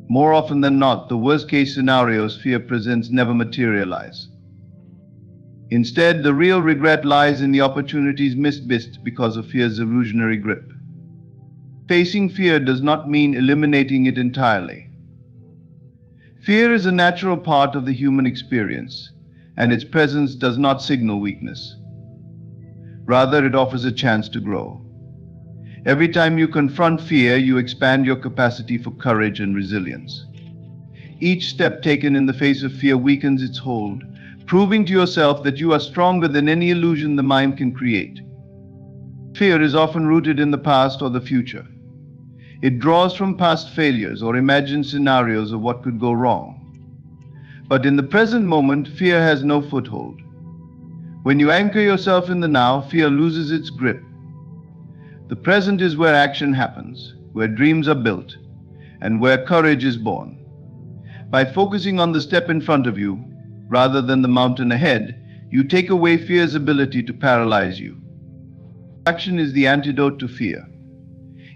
More often than not, the worst-case scenarios fear presents never materialize. Instead, the real regret lies in the opportunities missed because of fear's illusionary grip. Facing fear does not mean eliminating it entirely. Fear is a natural part of the human experience, and its presence does not signal weakness. Rather, it offers a chance to grow. Every time you confront fear, you expand your capacity for courage and resilience. Each step taken in the face of fear weakens its hold, proving to yourself that you are stronger than any illusion the mind can create. Fear is often rooted in the past or the future. It draws from past failures or imagined scenarios of what could go wrong. But in the present moment, fear has no foothold. When you anchor yourself in the now, fear loses its grip. The present is where action happens, where dreams are built, and where courage is born. By focusing on the step in front of you, rather than the mountain ahead, you take away fear's ability to paralyze you. Action is the antidote to fear.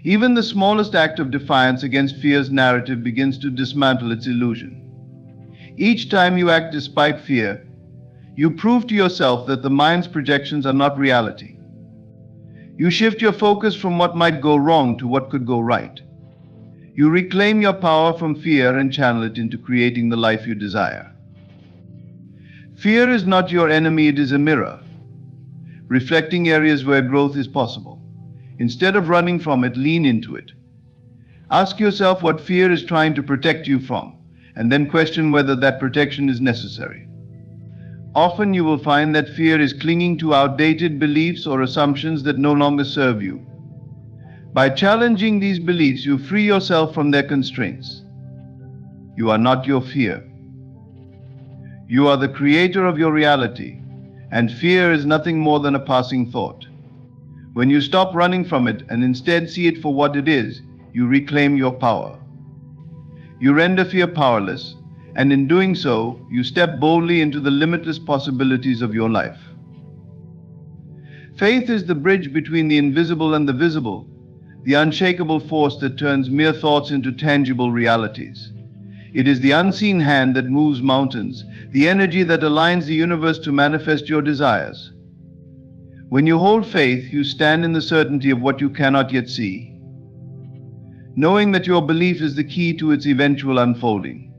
Even the smallest act of defiance against fear's narrative begins to dismantle its illusion. Each time you act despite fear, you prove to yourself that the mind's projections are not reality. You shift your focus from what might go wrong to what could go right. You reclaim your power from fear and channel it into creating the life you desire. Fear is not your enemy, it is a mirror, reflecting areas where growth is possible. Instead of running from it, lean into it. Ask yourself what fear is trying to protect you from, and then question whether that protection is necessary. Often you will find that fear is clinging to outdated beliefs or assumptions that no longer serve you. By challenging these beliefs, you free yourself from their constraints. You are not your fear. You are the creator of your reality, and fear is nothing more than a passing thought. When you stop running from it and instead see it for what it is, you reclaim your power. You render fear powerless, and in doing so, you step boldly into the limitless possibilities of your life. Faith is the bridge between the invisible and the visible, the unshakable force that turns mere thoughts into tangible realities. It is the unseen hand that moves mountains, the energy that aligns the universe to manifest your desires. When you hold faith, you stand in the certainty of what you cannot yet see, knowing that your belief is the key to its eventual unfolding.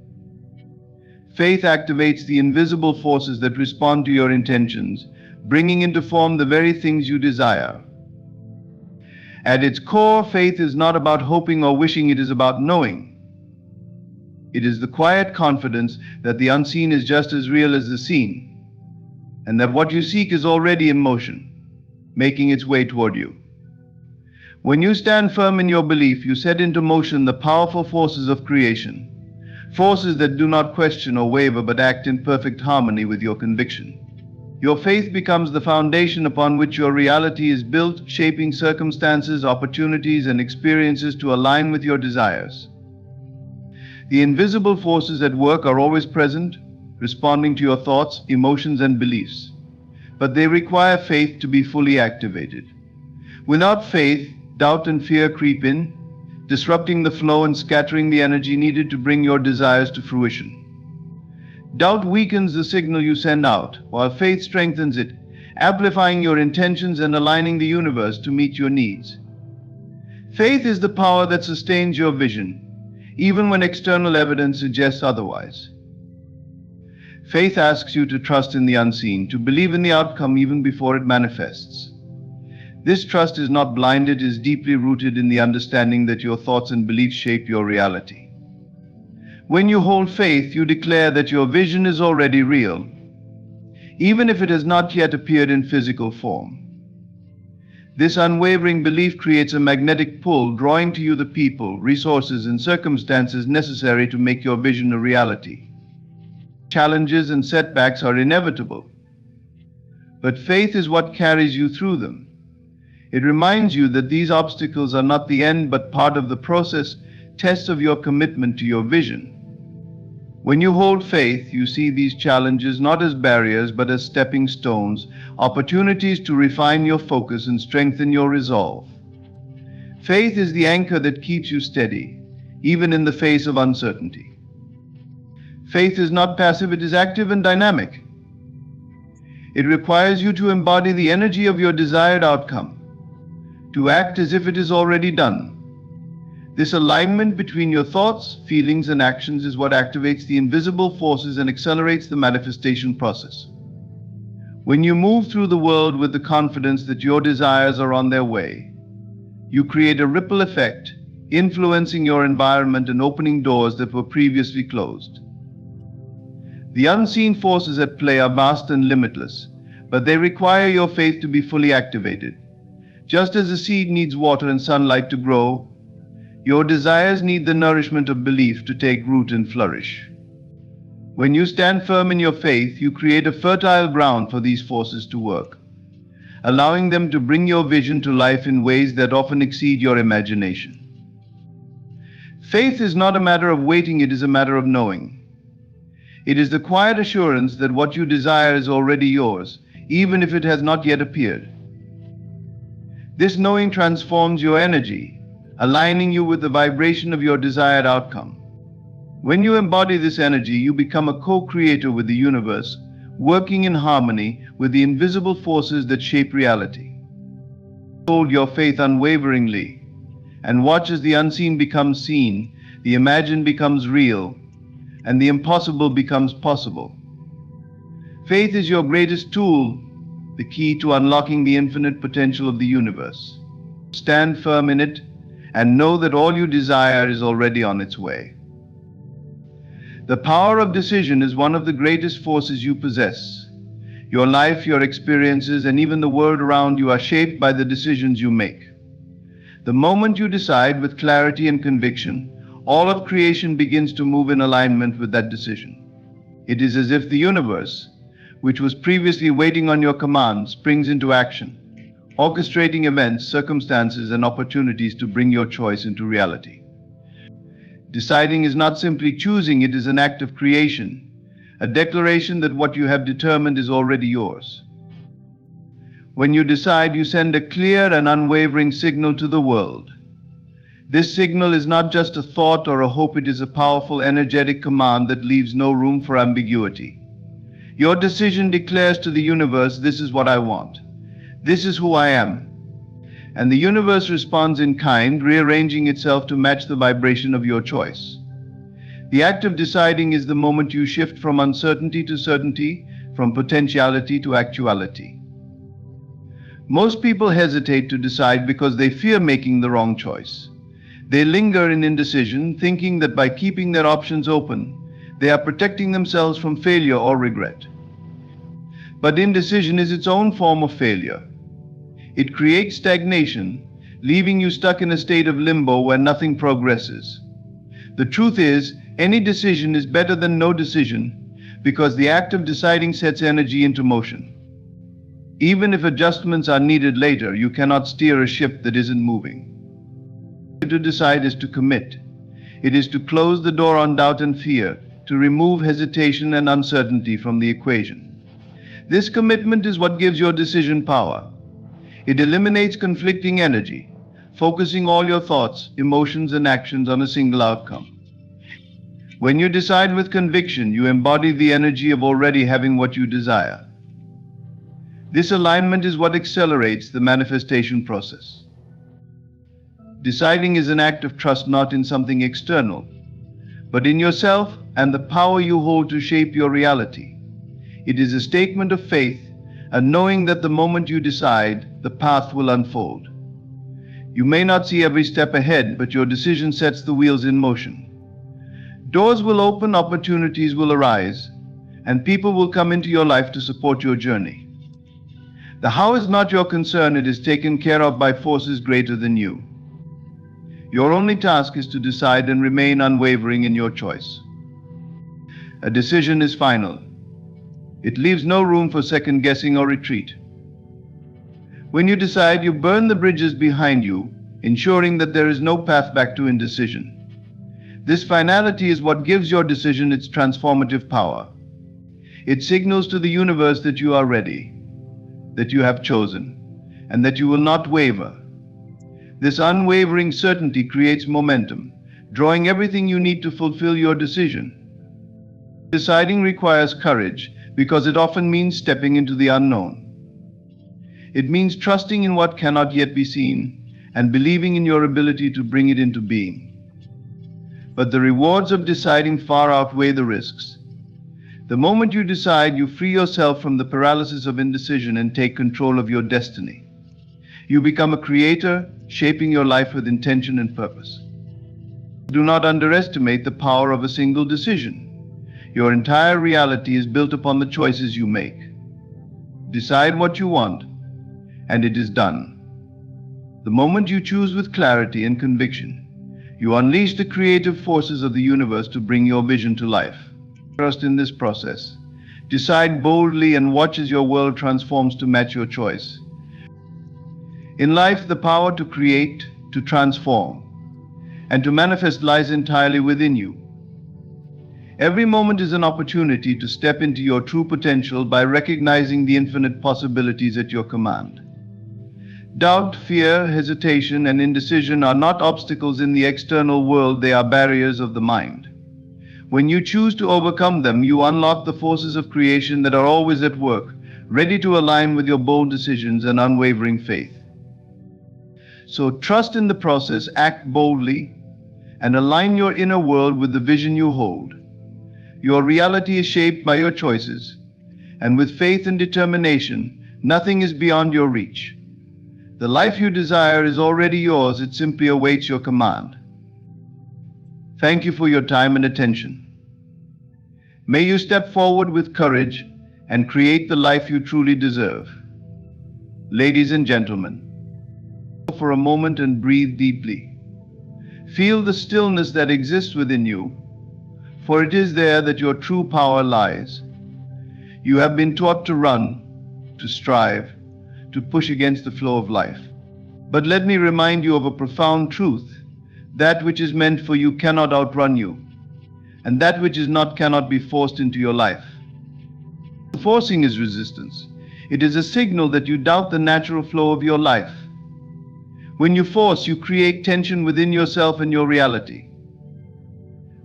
Faith activates the invisible forces that respond to your intentions, bringing into form the very things you desire. At its core, faith is not about hoping or wishing, it is about knowing. It is the quiet confidence that the unseen is just as real as the seen, and that what you seek is already in motion, making its way toward you. When you stand firm in your belief, you set into motion the powerful forces of creation, forces that do not question or waver but act in perfect harmony with your conviction. Your faith becomes the foundation upon which your reality is built, shaping circumstances, opportunities, and experiences to align with your desires. The invisible forces at work are always present, responding to your thoughts, emotions, and beliefs. But they require faith to be fully activated. Without faith, doubt and fear creep in, disrupting the flow and scattering the energy needed to bring your desires to fruition. Doubt weakens the signal you send out, while faith strengthens it, amplifying your intentions and aligning the universe to meet your needs. Faith is the power that sustains your vision, even when external evidence suggests otherwise. Faith asks you to trust in the unseen, to believe in the outcome even before it manifests. This trust is not blind, it is deeply rooted in the understanding that your thoughts and beliefs shape your reality. When you hold faith, you declare that your vision is already real, even if it has not yet appeared in physical form. This unwavering belief creates a magnetic pull, drawing to you the people, resources, and circumstances necessary to make your vision a reality. Challenges and setbacks are inevitable, but faith is what carries you through them. It reminds you that these obstacles are not the end, but part of the process, tests of your commitment to your vision. When you hold faith, you see these challenges not as barriers, but as stepping stones, opportunities to refine your focus and strengthen your resolve. Faith is the anchor that keeps you steady, even in the face of uncertainty. Faith is not passive, it is active and dynamic. It requires you to embody the energy of your desired outcome, to act as if it is already done. This alignment between your thoughts, feelings, and actions is what activates the invisible forces and accelerates the manifestation process. When you move through the world with the confidence that your desires are on their way, you create a ripple effect, influencing your environment and opening doors that were previously closed. The unseen forces at play are vast and limitless, but they require your faith to be fully activated. Just as a seed needs water and sunlight to grow, your desires need the nourishment of belief to take root and flourish. When you stand firm in your faith, you create a fertile ground for these forces to work, allowing them to bring your vision to life in ways that often exceed your imagination. Faith is not a matter of waiting, it is a matter of knowing. It is the quiet assurance that what you desire is already yours, even if it has not yet appeared. This knowing transforms your energy, aligning you with the vibration of your desired outcome. When you embody this energy, you become a co-creator with the universe, working in harmony with the invisible forces that shape reality. Hold your faith unwaveringly, and watch as the unseen becomes seen, the imagined becomes real, and the impossible becomes possible. Faith is your greatest tool, the key to unlocking the infinite potential of the universe. Stand firm in it, and know that all you desire is already on its way. The power of decision is one of the greatest forces you possess. Your life, your experiences, and even the world around you are shaped by the decisions you make. The moment you decide with clarity and conviction, all of creation begins to move in alignment with that decision. It is as if the universe, which was previously waiting on your command, springs into action, orchestrating events, circumstances, and opportunities to bring your choice into reality. Deciding is not simply choosing, it is an act of creation, a declaration that what you have determined is already yours. When you decide, you send a clear and unwavering signal to the world. This signal is not just a thought or a hope, it is a powerful, energetic command that leaves no room for ambiguity. Your decision declares to the universe, this is what I want. This is who I am. And the universe responds in kind, rearranging itself to match the vibration of your choice. The act of deciding is the moment you shift from uncertainty to certainty, from potentiality to actuality. Most people hesitate to decide because they fear making the wrong choice. They linger in indecision, thinking that by keeping their options open, they are protecting themselves from failure or regret. But indecision is its own form of failure. It creates stagnation, leaving you stuck in a state of limbo where nothing progresses. The truth is, any decision is better than no decision, because the act of deciding sets energy into motion. Even if adjustments are needed later, you cannot steer a ship that isn't moving. To decide is to commit. It is to close the door on doubt and fear, to remove hesitation and uncertainty from the equation. This commitment is what gives your decision power. It eliminates conflicting energy, focusing all your thoughts, emotions, and actions on a single outcome. When you decide with conviction, you embody the energy of already having what you desire. This alignment is what accelerates the manifestation process. Deciding is an act of trust not in something external, but in yourself and the power you hold to shape your reality. It is a statement of faith and knowing that the moment you decide, the path will unfold. You may not see every step ahead, but your decision sets the wheels in motion. Doors will open, opportunities will arise, and people will come into your life to support your journey. The how is not your concern, it is taken care of by forces greater than you. Your only task is to decide and remain unwavering in your choice. A decision is final. It leaves no room for second guessing or retreat. When you decide, you burn the bridges behind you, ensuring that there is no path back to indecision. This finality is what gives your decision its transformative power. It signals to the universe that you are ready, that you have chosen, and that you will not waver. This unwavering certainty creates momentum, drawing everything you need to fulfill your decision. Deciding requires courage because it often means stepping into the unknown. It means trusting in what cannot yet be seen and believing in your ability to bring it into being. But the rewards of deciding far outweigh the risks. The moment you decide, you free yourself from the paralysis of indecision and take control of your destiny. You become a creator, shaping your life with intention and purpose. Do not underestimate the power of a single decision. Your entire reality is built upon the choices you make. Decide what you want, and it is done. The moment you choose with clarity and conviction, you unleash the creative forces of the universe to bring your vision to life. Trust in this process. Decide boldly and watch as your world transforms to match your choice. In life, the power to create, to transform, and to manifest lies entirely within you. Every moment is an opportunity to step into your true potential by recognizing the infinite possibilities at your command. Doubt, fear, hesitation, and indecision are not obstacles in the external world, they are barriers of the mind. When you choose to overcome them, you unlock the forces of creation that are always at work, ready to align with your bold decisions and unwavering faith. So trust in the process, act boldly, and align your inner world with the vision you hold. Your reality is shaped by your choices, and with faith and determination, nothing is beyond your reach. The life you desire is already yours, it simply awaits your command. Thank you for your time and attention. May you step forward with courage and create the life you truly deserve. Ladies and gentlemen, for a moment and breathe deeply. Feel the stillness that exists within you, for it is there that your true power lies. You have been taught to run, to strive, to push against the flow of life. But let me remind you of a profound truth. That which is meant for you cannot outrun you, and that which is not cannot be forced into your life. Forcing is resistance. It is a signal that you doubt the natural flow of your life. When you force, you create tension within yourself and your reality.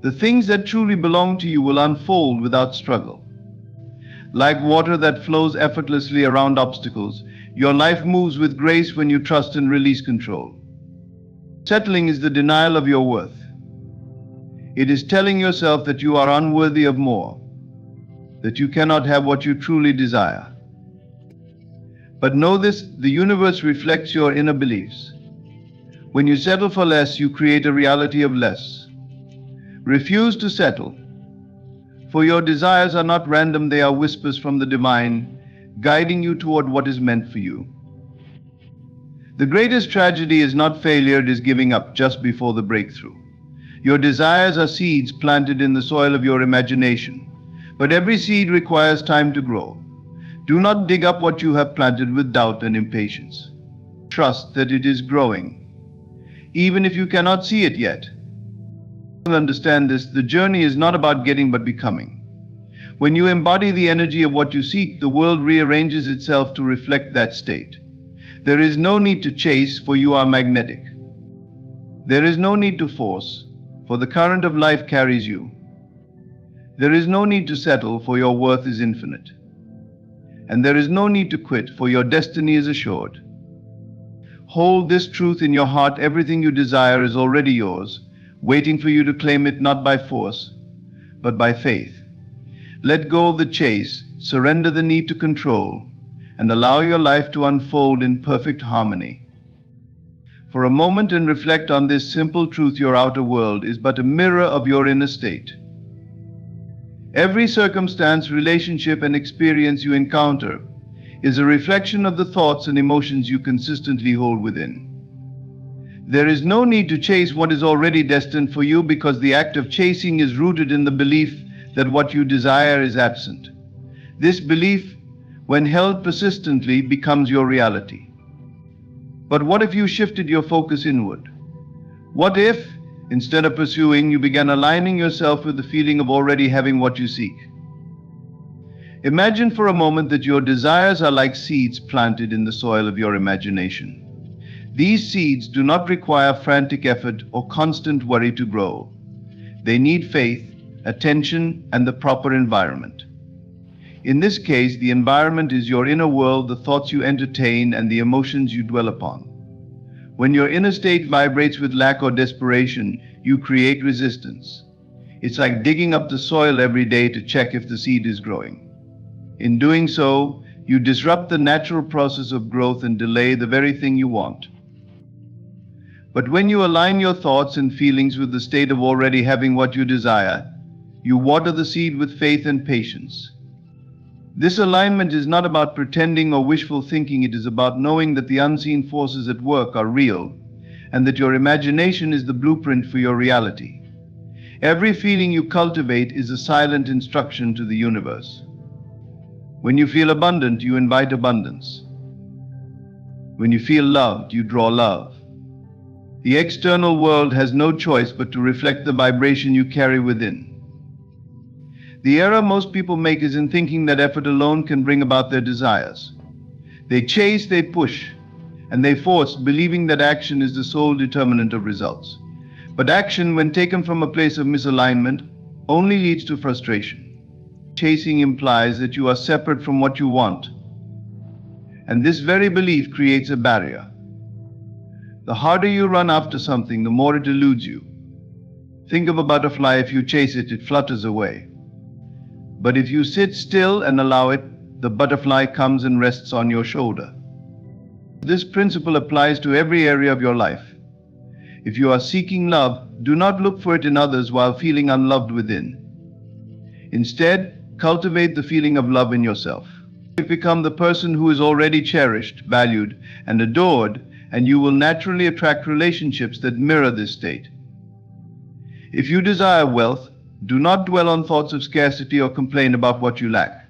The things that truly belong to you will unfold without struggle. Like water that flows effortlessly around obstacles, your life moves with grace when you trust and release control. Settling is the denial of your worth. It is telling yourself that you are unworthy of more, that you cannot have what you truly desire. But know this, the universe reflects your inner beliefs. When you settle for less, you create a reality of less. Refuse to settle, for your desires are not random, they are whispers from the divine, guiding you toward what is meant for you. The greatest tragedy is not failure, it is giving up just before the breakthrough. Your desires are seeds planted in the soil of your imagination, but every seed requires time to grow. Do not dig up what you have planted with doubt and impatience. Trust that it is growing, even if you cannot see it yet. Understand this, the journey is not about getting but becoming. When you embody the energy of what you seek, the world rearranges itself to reflect that state. There is no need to chase, for you are magnetic. There is no need to force, for the current of life carries you. There is no need to settle, for your worth is infinite. And there is no need to quit, for your destiny is assured. Hold this truth in your heart: everything you desire is already yours, waiting for you to claim it, not by force, but by faith. Let go of the chase, surrender the need to control, and allow your life to unfold in perfect harmony. For a moment and reflect on this simple truth: your outer world is but a mirror of your inner state. Every circumstance, relationship, and experience you encounter is a reflection of the thoughts and emotions you consistently hold within. There is no need to chase what is already destined for you, because the act of chasing is rooted in the belief that what you desire is absent. This belief, when held persistently, becomes your reality. But what if you shifted your focus inward? What if, instead of pursuing, you began aligning yourself with the feeling of already having what you seek? Imagine for a moment that your desires are like seeds planted in the soil of your imagination. These seeds do not require frantic effort or constant worry to grow. They need faith, attention, and the proper environment. In this case, the environment is your inner world, the thoughts you entertain, and the emotions you dwell upon. When your inner state vibrates with lack or desperation, you create resistance. It's like digging up the soil every day to check if the seed is growing. In doing so, you disrupt the natural process of growth and delay the very thing you want. But when you align your thoughts and feelings with the state of already having what you desire, you water the seed with faith and patience. This alignment is not about pretending or wishful thinking. It is about knowing that the unseen forces at work are real, and that your imagination is the blueprint for your reality. Every feeling you cultivate is a silent instruction to the universe. When you feel abundant, you invite abundance. When you feel loved, you draw love. The external world has no choice but to reflect the vibration you carry within. The error most people make is in thinking that effort alone can bring about their desires. They chase, they push, and they force, believing that action is the sole determinant of results. But action, when taken from a place of misalignment, only leads to frustration. Chasing implies that you are separate from what you want, and this very belief creates a barrier. The harder you run after something, the more it eludes you. Think of a butterfly: if you chase it, it flutters away. But if you sit still and allow it, the butterfly comes and rests on your shoulder. This principle applies to every area of your life. If you are seeking love, do not look for it in others while feeling unloved within. Instead, cultivate the feeling of love in yourself. You become the person who is already cherished, valued, and adored, and you will naturally attract relationships that mirror this state. If you desire wealth, do not dwell on thoughts of scarcity or complain about what you lack.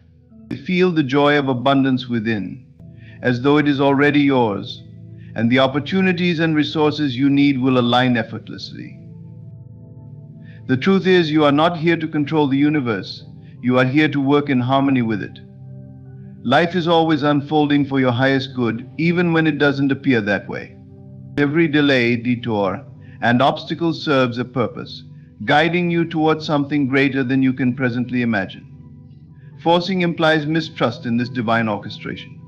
Feel the joy of abundance within, as though it is already yours, and the opportunities and resources you need will align effortlessly. The truth is, you are not here to control the universe. You are here to work in harmony with it. Life is always unfolding for your highest good, even when it doesn't appear that way. Every delay, detour, and obstacle serves a purpose, guiding you towards something greater than you can presently imagine. Forcing implies mistrust in this divine orchestration.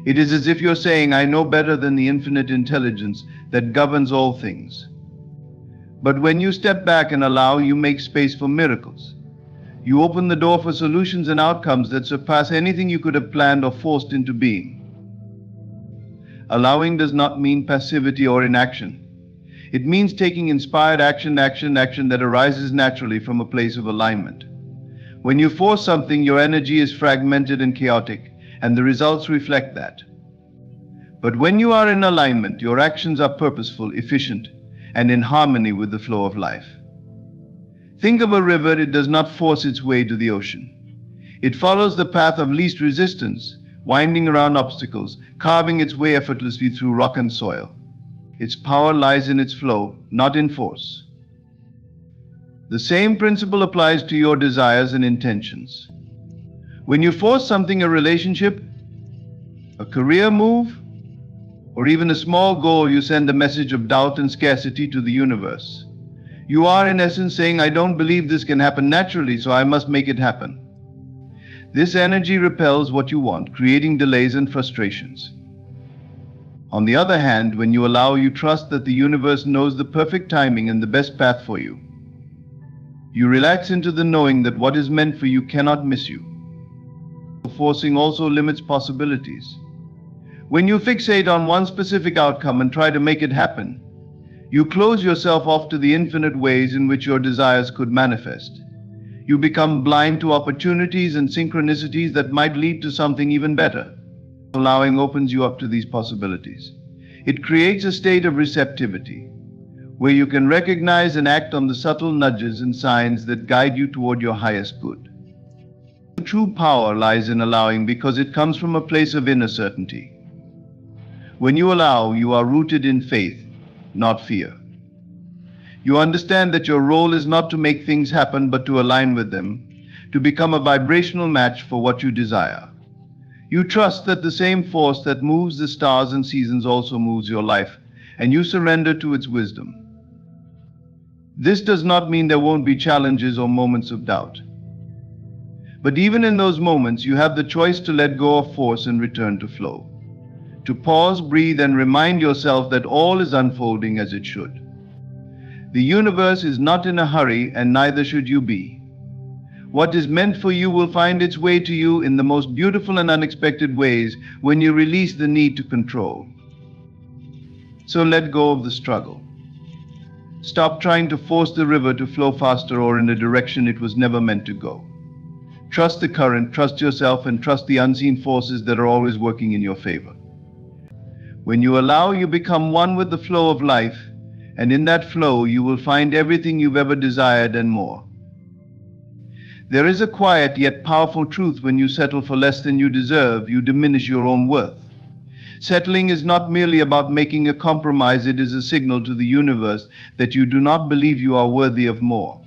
It is as if you're saying, "I know better than the infinite intelligence that governs all things." But when you step back and allow, you make space for miracles. You open the door for solutions and outcomes that surpass anything you could have planned or forced into being. Allowing does not mean passivity or inaction. It means taking inspired action that arises naturally from a place of alignment. When you force something, your energy is fragmented and chaotic, and the results reflect that. But when you are in alignment, your actions are purposeful, efficient, and in harmony with the flow of life. Think of a river. It does not force its way to the ocean. It follows the path of least resistance, winding around obstacles, carving its way effortlessly through rock and soil. Its power lies in its flow, not in force. The same principle applies to your desires and intentions. When you force something, a relationship, a career move, or even a small goal, you send a message of doubt and scarcity to the universe. You are in essence saying, I don't believe this can happen naturally, so I must make it happen. This energy repels what you want, creating delays and frustrations. On the other hand, when you allow, you trust that the universe knows the perfect timing and the best path for you. You relax into the knowing that what is meant for you cannot miss you. Forcing also limits possibilities. When you fixate on one specific outcome and try to make it happen, you close yourself off to the infinite ways in which your desires could manifest. You become blind to opportunities and synchronicities that might lead to something even better. Allowing opens you up to these possibilities. It creates a state of receptivity, where you can recognize and act on the subtle nudges and signs that guide you toward your highest good. True power lies in allowing, because it comes from a place of inner certainty. When you allow, you are rooted in faith, not fear. You understand that your role is not to make things happen, but to align with them, to become a vibrational match for what you desire. You trust that the same force that moves the stars and seasons also moves your life, and you surrender to its wisdom. This does not mean there won't be challenges or moments of doubt. But even in those moments, you have the choice to let go of force and return to flow. To pause, breathe, and remind yourself that all is unfolding as it should. The universe is not in a hurry, and neither should you be. What is meant for you will find its way to you in the most beautiful and unexpected ways when you release the need to control. So let go of the struggle. Stop trying to force the river to flow faster or in a direction it was never meant to go. Trust the current, trust yourself, and trust the unseen forces that are always working in your favor. When you allow, you become one with the flow of life, and in that flow you will find everything you've ever desired and more. There is a quiet yet powerful truth: when you settle for less than you deserve, you diminish your own worth. Settling is not merely about making a compromise, it is a signal to the universe that you do not believe you are worthy of more.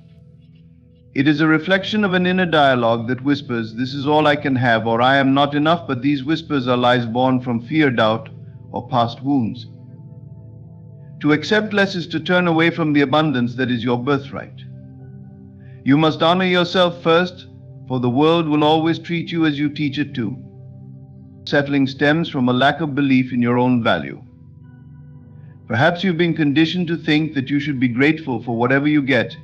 It is a reflection of an inner dialogue that whispers, this is all I can have, or I am not enough, but these whispers are lies born from fear, doubt, or past wounds. To accept less is to turn away from the abundance that is your birthright. You must honor yourself first, for the world will always treat you as you teach it to. Settling stems from a lack of belief in your own value. Perhaps you've been conditioned to think that you should be grateful for whatever you get,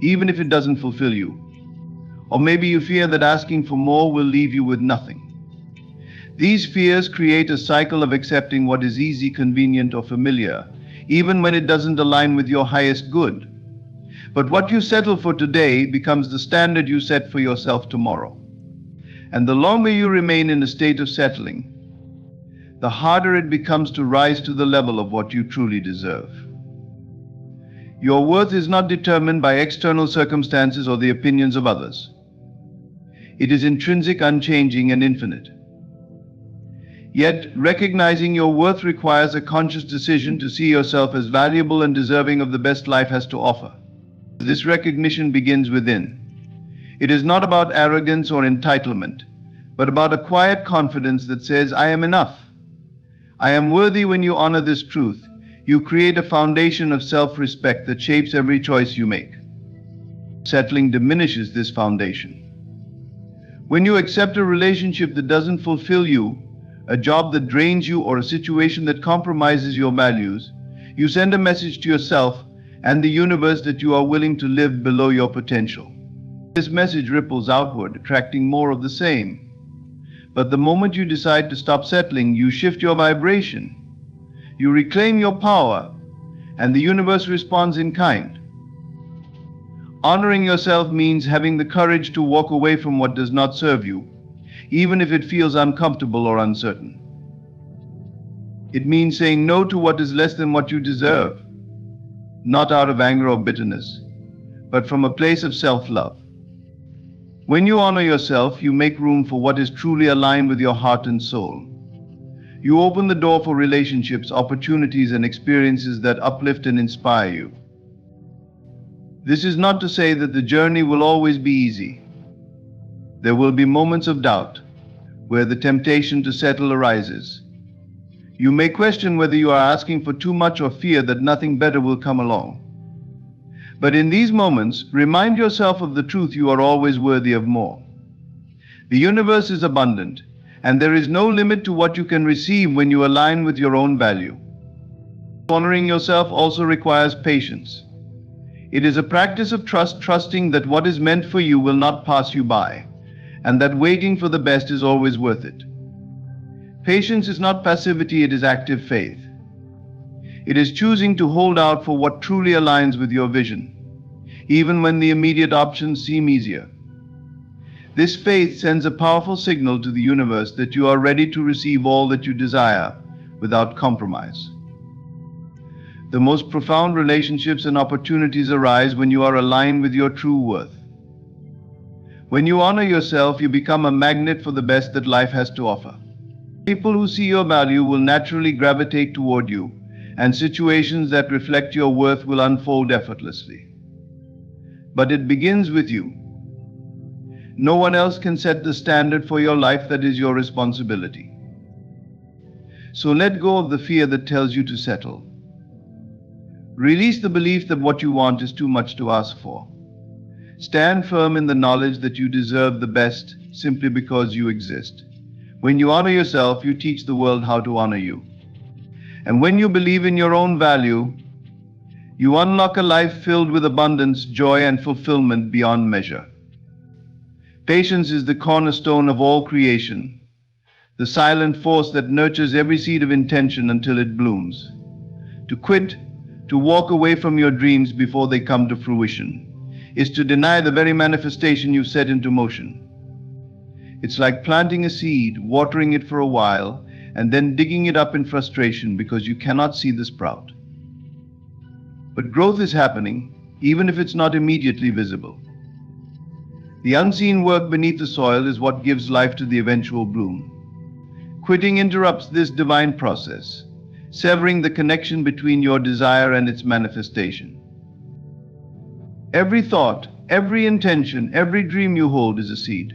even if it doesn't fulfill you. Or maybe you fear that asking for more will leave you with nothing. These fears create a cycle of accepting what is easy, convenient, or familiar, even when it doesn't align with your highest good. But what you settle for today becomes the standard you set for yourself tomorrow. And the longer you remain in a state of settling, the harder it becomes to rise to the level of what you truly deserve. Your worth is not determined by external circumstances or the opinions of others. It is intrinsic, unchanging, and infinite. Yet, recognizing your worth requires a conscious decision to see yourself as valuable and deserving of the best life has to offer. This recognition begins within. It is not about arrogance or entitlement, but about a quiet confidence that says, I am enough. I am worthy. When you honor this truth, you create a foundation of self-respect that shapes every choice you make. Settling diminishes this foundation. When you accept a relationship that doesn't fulfill you, a job that drains you, or a situation that compromises your values, you send a message to yourself and the universe that you are willing to live below your potential. This message ripples outward, attracting more of the same. But the moment you decide to stop settling, you shift your vibration. You reclaim your power, and the universe responds in kind. Honoring yourself means having the courage to walk away from what does not serve you, even if it feels uncomfortable or uncertain. It means saying no to what is less than what you deserve, not out of anger or bitterness, but from a place of self-love. When you honor yourself, you make room for what is truly aligned with your heart and soul. You open the door for relationships, opportunities, and experiences that uplift and inspire you. This is not to say that the journey will always be easy. There will be moments of doubt, where the temptation to settle arises. You may question whether you are asking for too much or fear that nothing better will come along. But in these moments, remind yourself of the truth: you are always worthy of more. The universe is abundant, and there is no limit to what you can receive when you align with your own value. Honoring yourself also requires patience. It is a practice of trusting that what is meant for you will not pass you by, and that waiting for the best is always worth it. Patience is not passivity, it is active faith. It is choosing to hold out for what truly aligns with your vision, even when the immediate options seem easier. This faith sends a powerful signal to the universe that you are ready to receive all that you desire without compromise. The most profound relationships and opportunities arise when you are aligned with your true worth. When you honor yourself, you become a magnet for the best that life has to offer. People who see your value will naturally gravitate toward you, and situations that reflect your worth will unfold effortlessly. But it begins with you. No one else can set the standard for your life. That is your responsibility. So let go of the fear that tells you to settle. Release the belief that what you want is too much to ask for. Stand firm in the knowledge that you deserve the best simply because you exist. When you honor yourself, you teach the world how to honor you. And when you believe in your own value, you unlock a life filled with abundance, joy, and fulfillment beyond measure. Patience is the cornerstone of all creation, the silent force that nurtures every seed of intention until it blooms. To quit, to walk away from your dreams before they come to fruition, is to deny the very manifestation you set into motion. It's like planting a seed, watering it for a while, and then digging it up in frustration because you cannot see the sprout. But growth is happening, even if it's not immediately visible. The unseen work beneath the soil is what gives life to the eventual bloom. Quitting interrupts this divine process, severing the connection between your desire and its manifestation. Every thought, every intention, every dream you hold is a seed.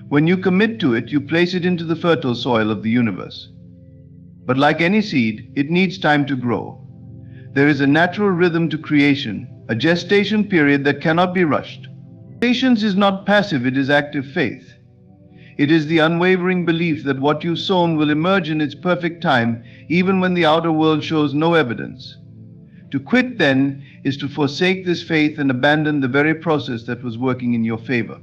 When you commit to it, you place it into the fertile soil of the universe. But like any seed, it needs time to grow. There is a natural rhythm to creation, a gestation period that cannot be rushed. Patience is not passive, it is active faith. It is the unwavering belief that what you've sown will emerge in its perfect time, even when the outer world shows no evidence. To quit, then, is to forsake this faith and abandon the very process that was working in your favor.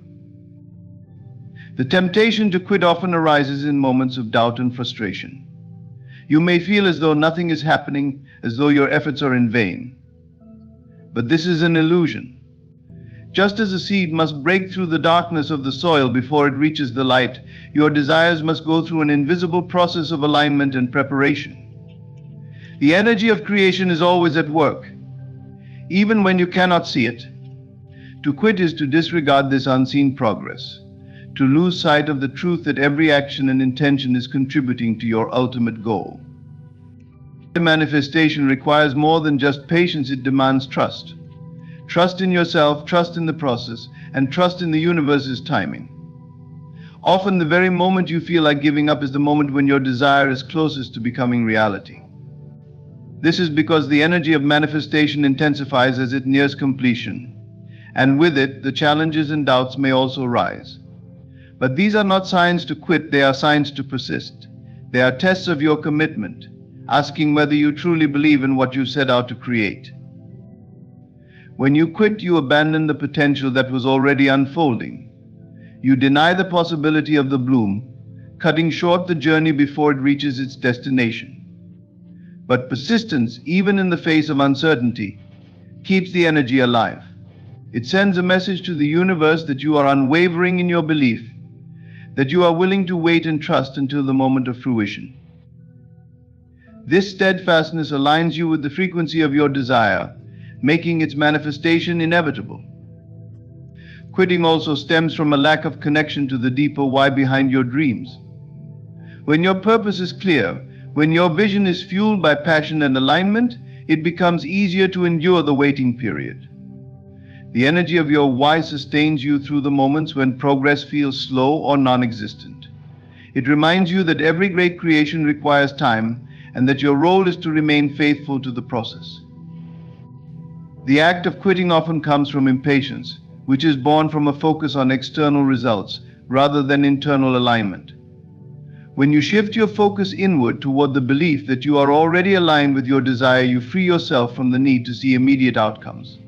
The temptation to quit often arises in moments of doubt and frustration. You may feel as though nothing is happening, as though your efforts are in vain. But this is an illusion. Just as a seed must break through the darkness of the soil before it reaches the light, your desires must go through an invisible process of alignment and preparation. The energy of creation is always at work, even when you cannot see it. To quit is to disregard this unseen progress, to lose sight of the truth that every action and intention is contributing to your ultimate goal. The manifestation requires more than just patience, it demands trust. Trust in yourself, trust in the process, and trust in the universe's timing. Often the very moment you feel like giving up is the moment when your desire is closest to becoming reality. This is because the energy of manifestation intensifies as it nears completion, and with it, the challenges and doubts may also rise. But these are not signs to quit, they are signs to persist. They are tests of your commitment, asking whether you truly believe in what you set out to create. When you quit, you abandon the potential that was already unfolding. You deny the possibility of the bloom, cutting short the journey before it reaches its destination. But persistence, even in the face of uncertainty, keeps the energy alive. It sends a message to the universe that you are unwavering in your belief, that you are willing to wait and trust until the moment of fruition. This steadfastness aligns you with the frequency of your desire, making its manifestation inevitable. Quitting also stems from a lack of connection to the deeper why behind your dreams. When your purpose is clear, when your vision is fueled by passion and alignment, it becomes easier to endure the waiting period. The energy of your why sustains you through the moments when progress feels slow or non-existent. It reminds you that every great creation requires time and that your role is to remain faithful to the process. The act of quitting often comes from impatience, which is born from a focus on external results rather than internal alignment. When you shift your focus inward toward the belief that you are already aligned with your desire, you free yourself from the need to see immediate outcomes.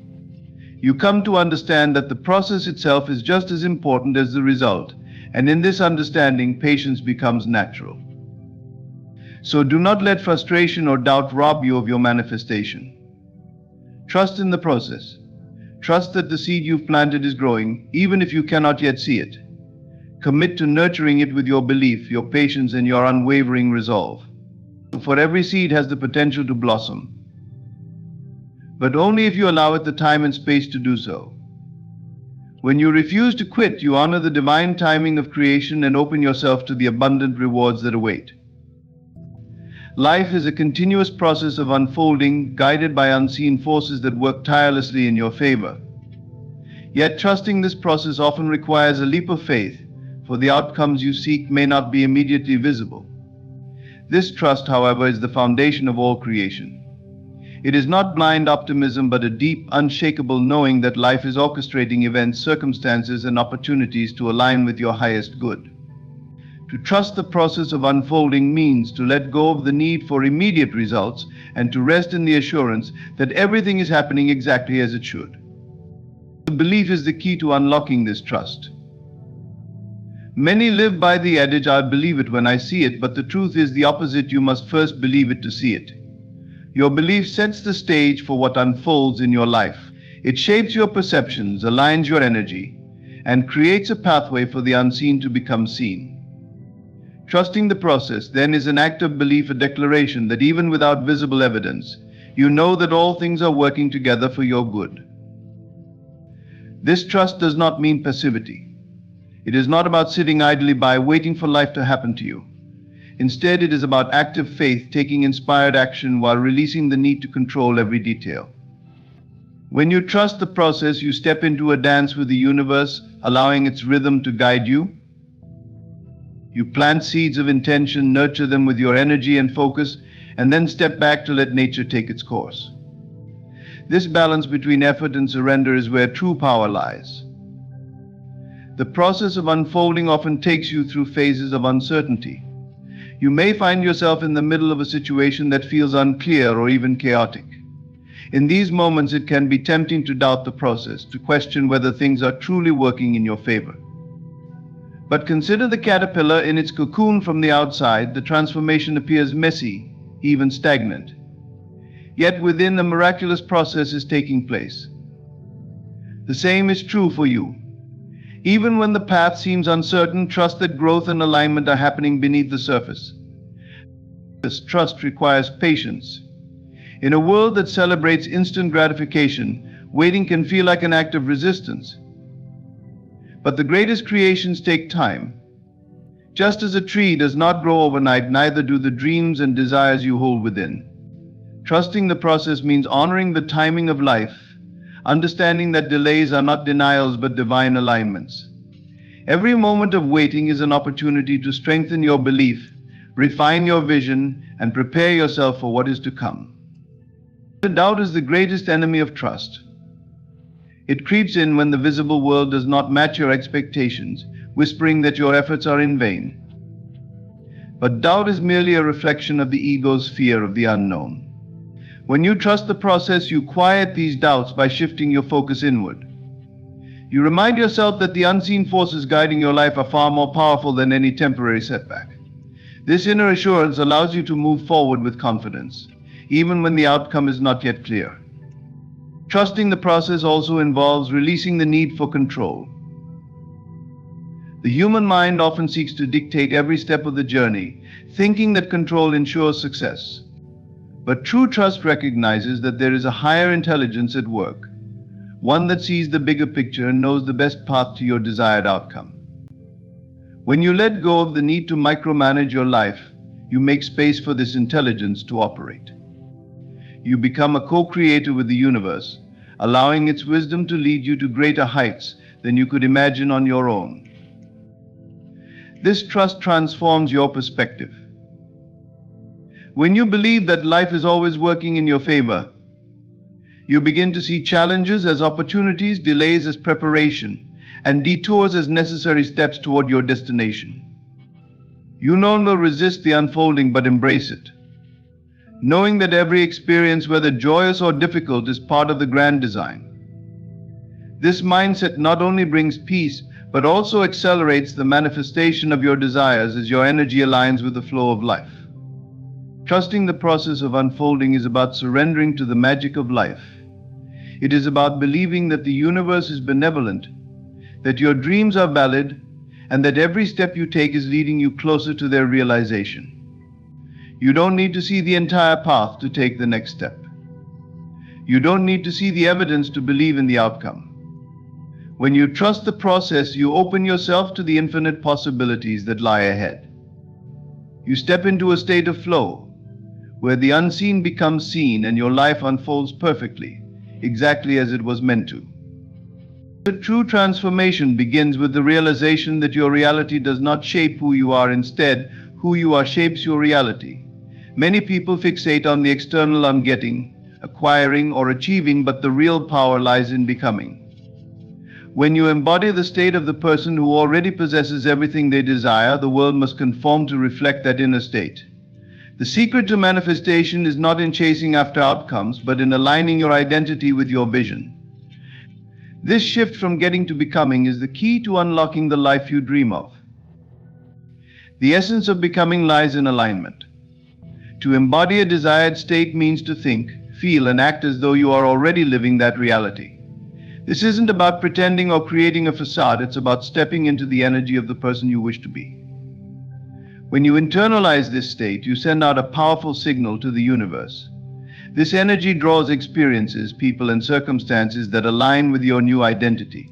You come to understand that the process itself is just as important as the result, and in this understanding, patience becomes natural. So do not let frustration or doubt rob you of your manifestation. Trust in the process. Trust that the seed you've planted is growing, even if you cannot yet see it. Commit to nurturing it with your belief, your patience, and your unwavering resolve. For every seed has the potential to blossom, but only if you allow it the time and space to do so. When you refuse to quit, you honor the divine timing of creation and open yourself to the abundant rewards that await. Life is a continuous process of unfolding, guided by unseen forces that work tirelessly in your favor. Yet trusting this process often requires a leap of faith, for the outcomes you seek may not be immediately visible. This trust, however, is the foundation of all creation. It is not blind optimism, but a deep, unshakable knowing that life is orchestrating events, circumstances, and opportunities to align with your highest good. To trust the process of unfolding means to let go of the need for immediate results and to rest in the assurance that everything is happening exactly as it should. The belief is the key to unlocking this trust. Many live by the adage, "I'll believe it when I see it," but the truth is the opposite. You must first believe it to see it. Your belief sets the stage for what unfolds in your life. It shapes your perceptions, aligns your energy, and creates a pathway for the unseen to become seen. Trusting the process, then, is an act of belief, a declaration that even without visible evidence, you know that all things are working together for your good. This trust does not mean passivity. It is not about sitting idly by waiting for life to happen to you. Instead, it is about active faith, taking inspired action while releasing the need to control every detail. When you trust the process, you step into a dance with the universe, allowing its rhythm to guide you. You plant seeds of intention, nurture them with your energy and focus, and then step back to let nature take its course. This balance between effort and surrender is where true power lies. The process of unfolding often takes you through phases of uncertainty. You may find yourself in the middle of a situation that feels unclear or even chaotic. In these moments, it can be tempting to doubt the process, to question whether things are truly working in your favor. But consider the caterpillar in its cocoon. From the outside, the transformation appears messy, even stagnant. Yet within, a miraculous process is taking place. The same is true for you. Even when the path seems uncertain, trust that growth and alignment are happening beneath the surface. This trust requires patience. In a world that celebrates instant gratification, waiting can feel like an act of resistance. But the greatest creations take time. Just as a tree does not grow overnight, neither do the dreams and desires you hold within. Trusting the process means honoring the timing of life, understanding that delays are not denials but divine alignments. Every moment of waiting is an opportunity to strengthen your belief, refine your vision, and prepare yourself for what is to come. Doubt is the greatest enemy of trust. It creeps in when the visible world does not match your expectations, whispering that your efforts are in vain. But doubt is merely a reflection of the ego's fear of the unknown. When you trust the process, you quiet these doubts by shifting your focus inward. You remind yourself that the unseen forces guiding your life are far more powerful than any temporary setback. This inner assurance allows you to move forward with confidence, even when the outcome is not yet clear. Trusting the process also involves releasing the need for control. The human mind often seeks to dictate every step of the journey, thinking that control ensures success. But true trust recognizes that there is a higher intelligence at work, one that sees the bigger picture and knows the best path to your desired outcome. When you let go of the need to micromanage your life, you make space for this intelligence to operate. You become a co-creator with the universe, allowing its wisdom to lead you to greater heights than you could imagine on your own. This trust transforms your perspective. When you believe that life is always working in your favor, You begin to see challenges as opportunities, delays as preparation, and detours as necessary steps toward your destination. You no longer resist the unfolding but embrace it, knowing that every experience, whether joyous or difficult, is part of the grand design. This mindset not only brings peace, but also accelerates the manifestation of your desires as your energy aligns with the flow of life. Trusting the process of unfolding is about surrendering to the magic of life. It is about believing that the universe is benevolent, that your dreams are valid, and that every step you take is leading you closer to their realization. You don't need to see the entire path to take the next step. You don't need to see the evidence to believe in the outcome. When you trust the process, you open yourself to the infinite possibilities that lie ahead. You step into a state of flow, where the unseen becomes seen and your life unfolds perfectly, exactly as it was meant to. The true transformation begins with the realization that your reality does not shape who you are. Instead, who you are shapes your reality. Many people fixate on the external on getting, acquiring, or achieving, but the real power lies in becoming. When you embody the state of the person who already possesses everything they desire, the world must conform to reflect that inner state. The secret to manifestation is not in chasing after outcomes, but in aligning your identity with your vision. This shift from getting to becoming is the key to unlocking the life you dream of. The essence of becoming lies in alignment. To embody a desired state means to think, feel, and act as though you are already living that reality. This isn't about pretending or creating a facade, it's about stepping into the energy of the person you wish to be. When you internalize this state, you send out a powerful signal to the universe. This energy draws experiences, people, and circumstances that align with your new identity.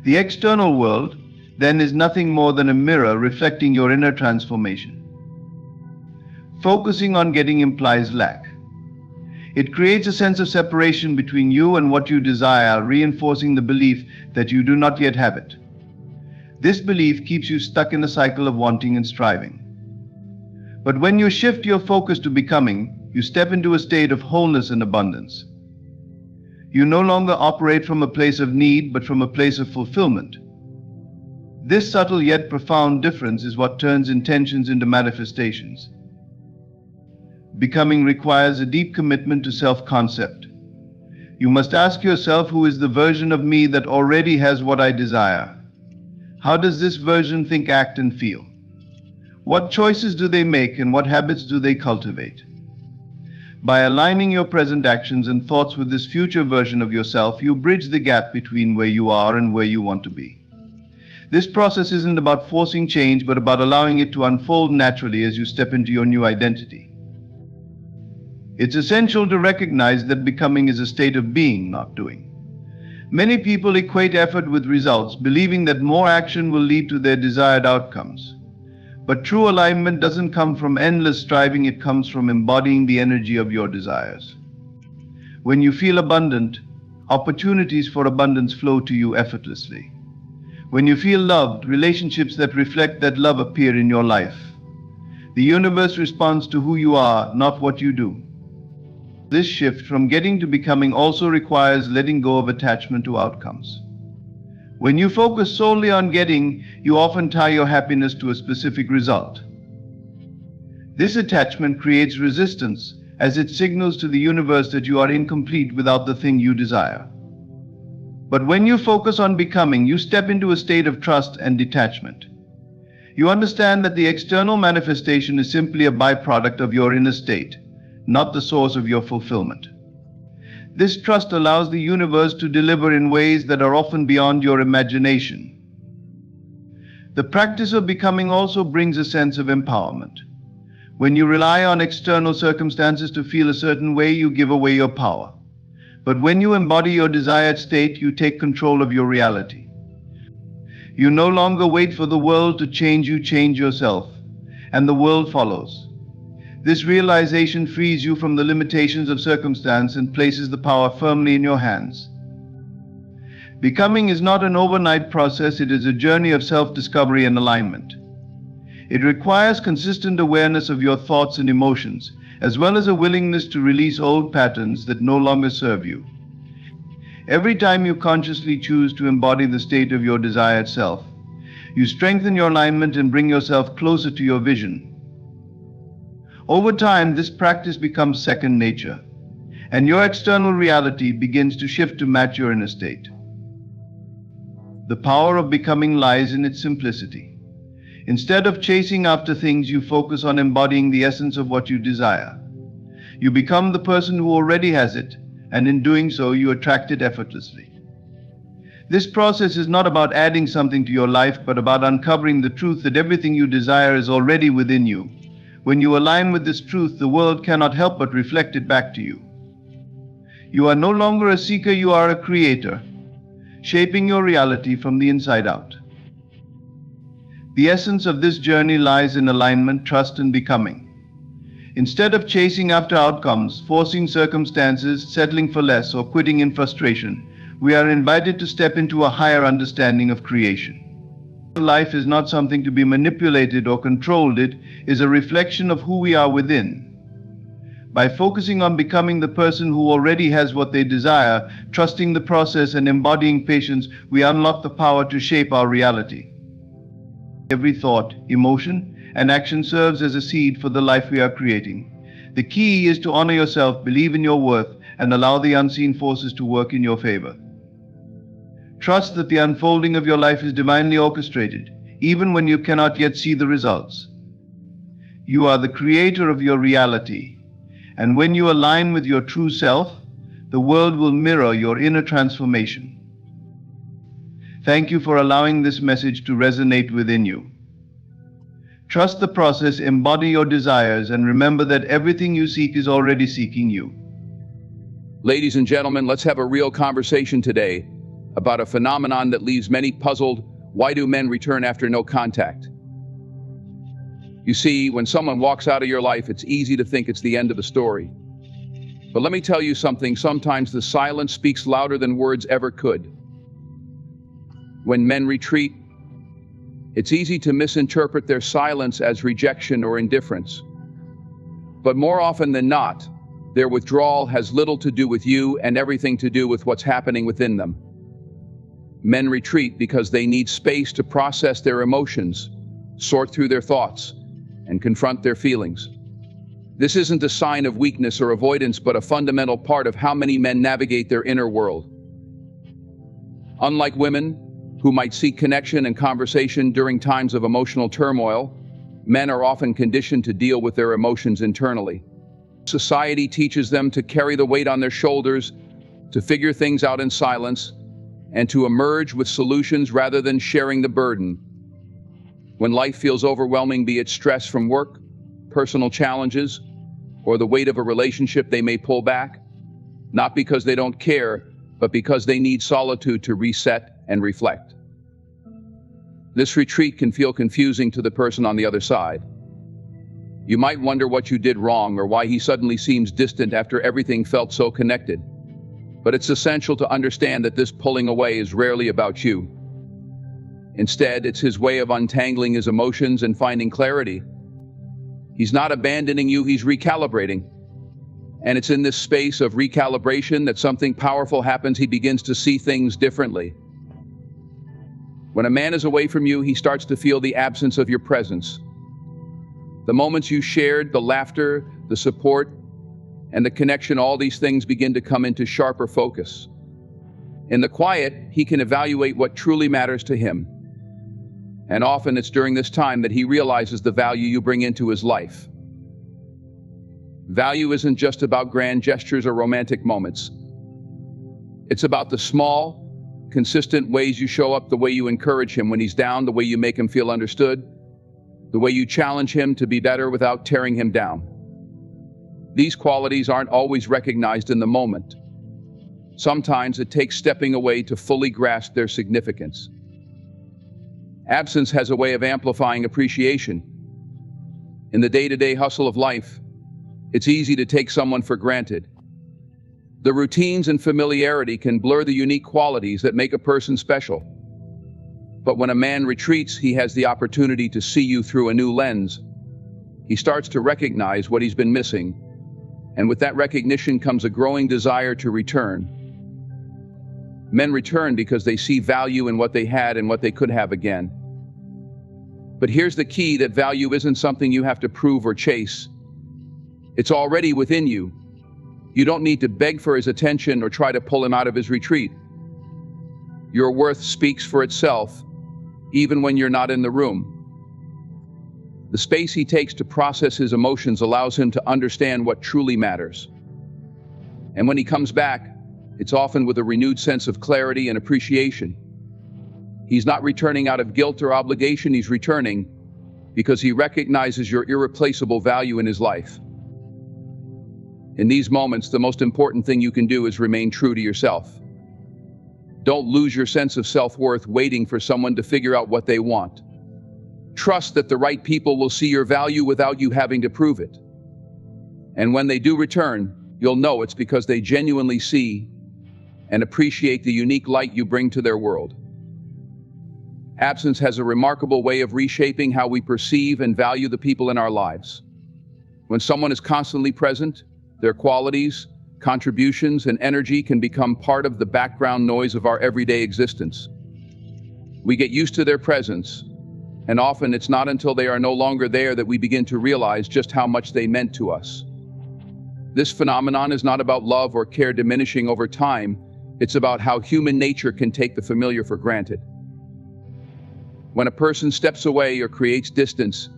The external world, then, is nothing more than a mirror reflecting your inner transformation. Focusing on getting implies lack. It creates a sense of separation between you and what you desire, reinforcing the belief that you do not yet have it. This belief keeps you stuck in a cycle of wanting and striving. But when you shift your focus to becoming, you step into a state of wholeness and abundance. You no longer operate from a place of need, but from a place of fulfillment. This subtle yet profound difference is what turns intentions into manifestations. Becoming requires a deep commitment to self-concept. You must ask yourself, who is the version of me that already has what I desire? How does this version think, act, and feel? What choices do they make, and what habits do they cultivate? By aligning your present actions and thoughts with this future version of yourself, you bridge the gap between where you are and where you want to be. This process isn't about forcing change, but about allowing it to unfold naturally as you step into your new identity. It's essential to recognize that becoming is a state of being, not doing. Many people equate effort with results, believing that more action will lead to their desired outcomes. But true alignment doesn't come from endless striving, it comes from embodying the energy of your desires. When you feel abundant, opportunities for abundance flow to you effortlessly. When you feel loved, relationships that reflect that love appear in your life. The universe responds to who you are, not what you do. This shift from getting to becoming also requires letting go of attachment to outcomes. When you focus solely on getting, you often tie your happiness to a specific result. This attachment creates resistance, as it signals to the universe that you are incomplete without the thing you desire. But when you focus on becoming, you step into a state of trust and detachment. You understand that the external manifestation is simply a byproduct of your inner state, not the source of your fulfillment. This trust allows the universe to deliver in ways that are often beyond your imagination. The practice of becoming also brings a sense of empowerment. When you rely on external circumstances to feel a certain way, you give away your power. But when you embody your desired state, you take control of your reality. You no longer wait for the world to change, you change yourself, and the world follows. This realization frees you from the limitations of circumstance and places the power firmly in your hands. Becoming is not an overnight process, it is a journey of self-discovery and alignment. It requires consistent awareness of your thoughts and emotions, as well as a willingness to release old patterns that no longer serve you. Every time you consciously choose to embody the state of your desired self, you strengthen your alignment and bring yourself closer to your vision. Over time, this practice becomes second nature, and your external reality begins to shift to match your inner state. The power of becoming lies in its simplicity. Instead of chasing after things, you focus on embodying the essence of what you desire. You become the person who already has it, and in doing so, you attract it effortlessly. This process is not about adding something to your life, but about uncovering the truth that everything you desire is already within you. When you align with this truth, the world cannot help but reflect it back to you. You are no longer a seeker, you are a creator, shaping your reality from the inside out. The essence of this journey lies in alignment, trust, and becoming. Instead of chasing after outcomes, forcing circumstances, settling for less, or quitting in frustration, we are invited to step into a higher understanding of creation. Life is not something to be manipulated or controlled, it is a reflection of who we are within. By focusing on becoming the person who already has what they desire, trusting the process, and embodying patience, we unlock the power to shape our reality. Every thought, emotion, and action serves as a seed for the life we are creating. The key is to honor yourself, believe in your worth, and allow the unseen forces to work in your favor. Trust that the unfolding of your life is divinely orchestrated, even when you cannot yet see the results. You are the creator of your reality, and when you align with your true self, the world will mirror your inner transformation. Thank you for allowing this message to resonate within you. Trust the process, embody your desires, and remember that everything you seek is already seeking you. Ladies and gentlemen, let's have a real conversation today about a phenomenon that leaves many puzzled. Why do men return after no contact? You see, when someone walks out of your life, it's easy to think it's the end of the story. But let me tell you something, sometimes the silence speaks louder than words ever could. When men retreat, it's easy to misinterpret their silence as rejection or indifference. But more often than not, their withdrawal has little to do with you and everything to do with what's happening within them. Men retreat because they need space to process their emotions, sort through their thoughts, and confront their feelings. This isn't a sign of weakness or avoidance, but a fundamental part of how many men navigate their inner world. Unlike women, who might seek connection and conversation during times of emotional turmoil, men are often conditioned to deal with their emotions internally. Society teaches them to carry the weight on their shoulders, to figure things out in silence, and to emerge with solutions rather than sharing the burden. When life feels overwhelming, be it stress from work, personal challenges, or the weight of a relationship, they may pull back, not because they don't care, but because they need solitude to reset and reflect. This retreat can feel confusing to the person on the other side. You might wonder what you did wrong or why he suddenly seems distant after everything felt so connected. But it's essential to understand that this pulling away is rarely about you. Instead, it's his way of untangling his emotions and finding clarity. He's not abandoning you, he's recalibrating. And it's in this space of recalibration that something powerful happens. He begins to see things differently. When a man is away from you, he starts to feel the absence of your presence. The moments you shared, the laughter, the support, and the connection, all these things begin to come into sharper focus. In the quiet, he can evaluate what truly matters to him. And often it's during this time that he realizes the value you bring into his life. Value isn't just about grand gestures or romantic moments. It's about the small, consistent ways you show up, the way you encourage him when he's down, the way you make him feel understood, the way you challenge him to be better without tearing him down. These qualities aren't always recognized in the moment. Sometimes it takes stepping away to fully grasp their significance. Absence has a way of amplifying appreciation. In the day-to-day hustle of life, it's easy to take someone for granted. The routines and familiarity can blur the unique qualities that make a person special. But when a man retreats, he has the opportunity to see you through a new lens. he starts to recognize what he's been missing, and with that recognition comes a growing desire to return. Men return because they see value in what they had and what they could have again. But here's the key, that value isn't something you have to prove or chase. It's already within you. You don't need to beg for his attention or try to pull him out of his retreat. Your worth speaks for itself, even when you're not in the room. The space he takes to process his emotions allows him to understand what truly matters. And when he comes back, it's often with a renewed sense of clarity and appreciation. He's not returning out of guilt or obligation, he's returning because he recognizes your irreplaceable value in his life. In these moments, the most important thing you can do is remain true to yourself. Don't lose your sense of self-worth waiting for someone to figure out what they want. Trust that the right people will see your value without you having to prove it. And when they do return, you'll know it's because they genuinely see and appreciate the unique light you bring to their world. Absence has a remarkable way of reshaping how we perceive and value the people in our lives. When someone is constantly present, their qualities, contributions, and energy can become part of the background noise of our everyday existence. We get used to their presence, and often it's not until they are no longer there that we begin to realize just how much they meant to us. This phenomenon is not about love or care diminishing over time. It's about how human nature can take the familiar for granted. When a person steps away or creates distance,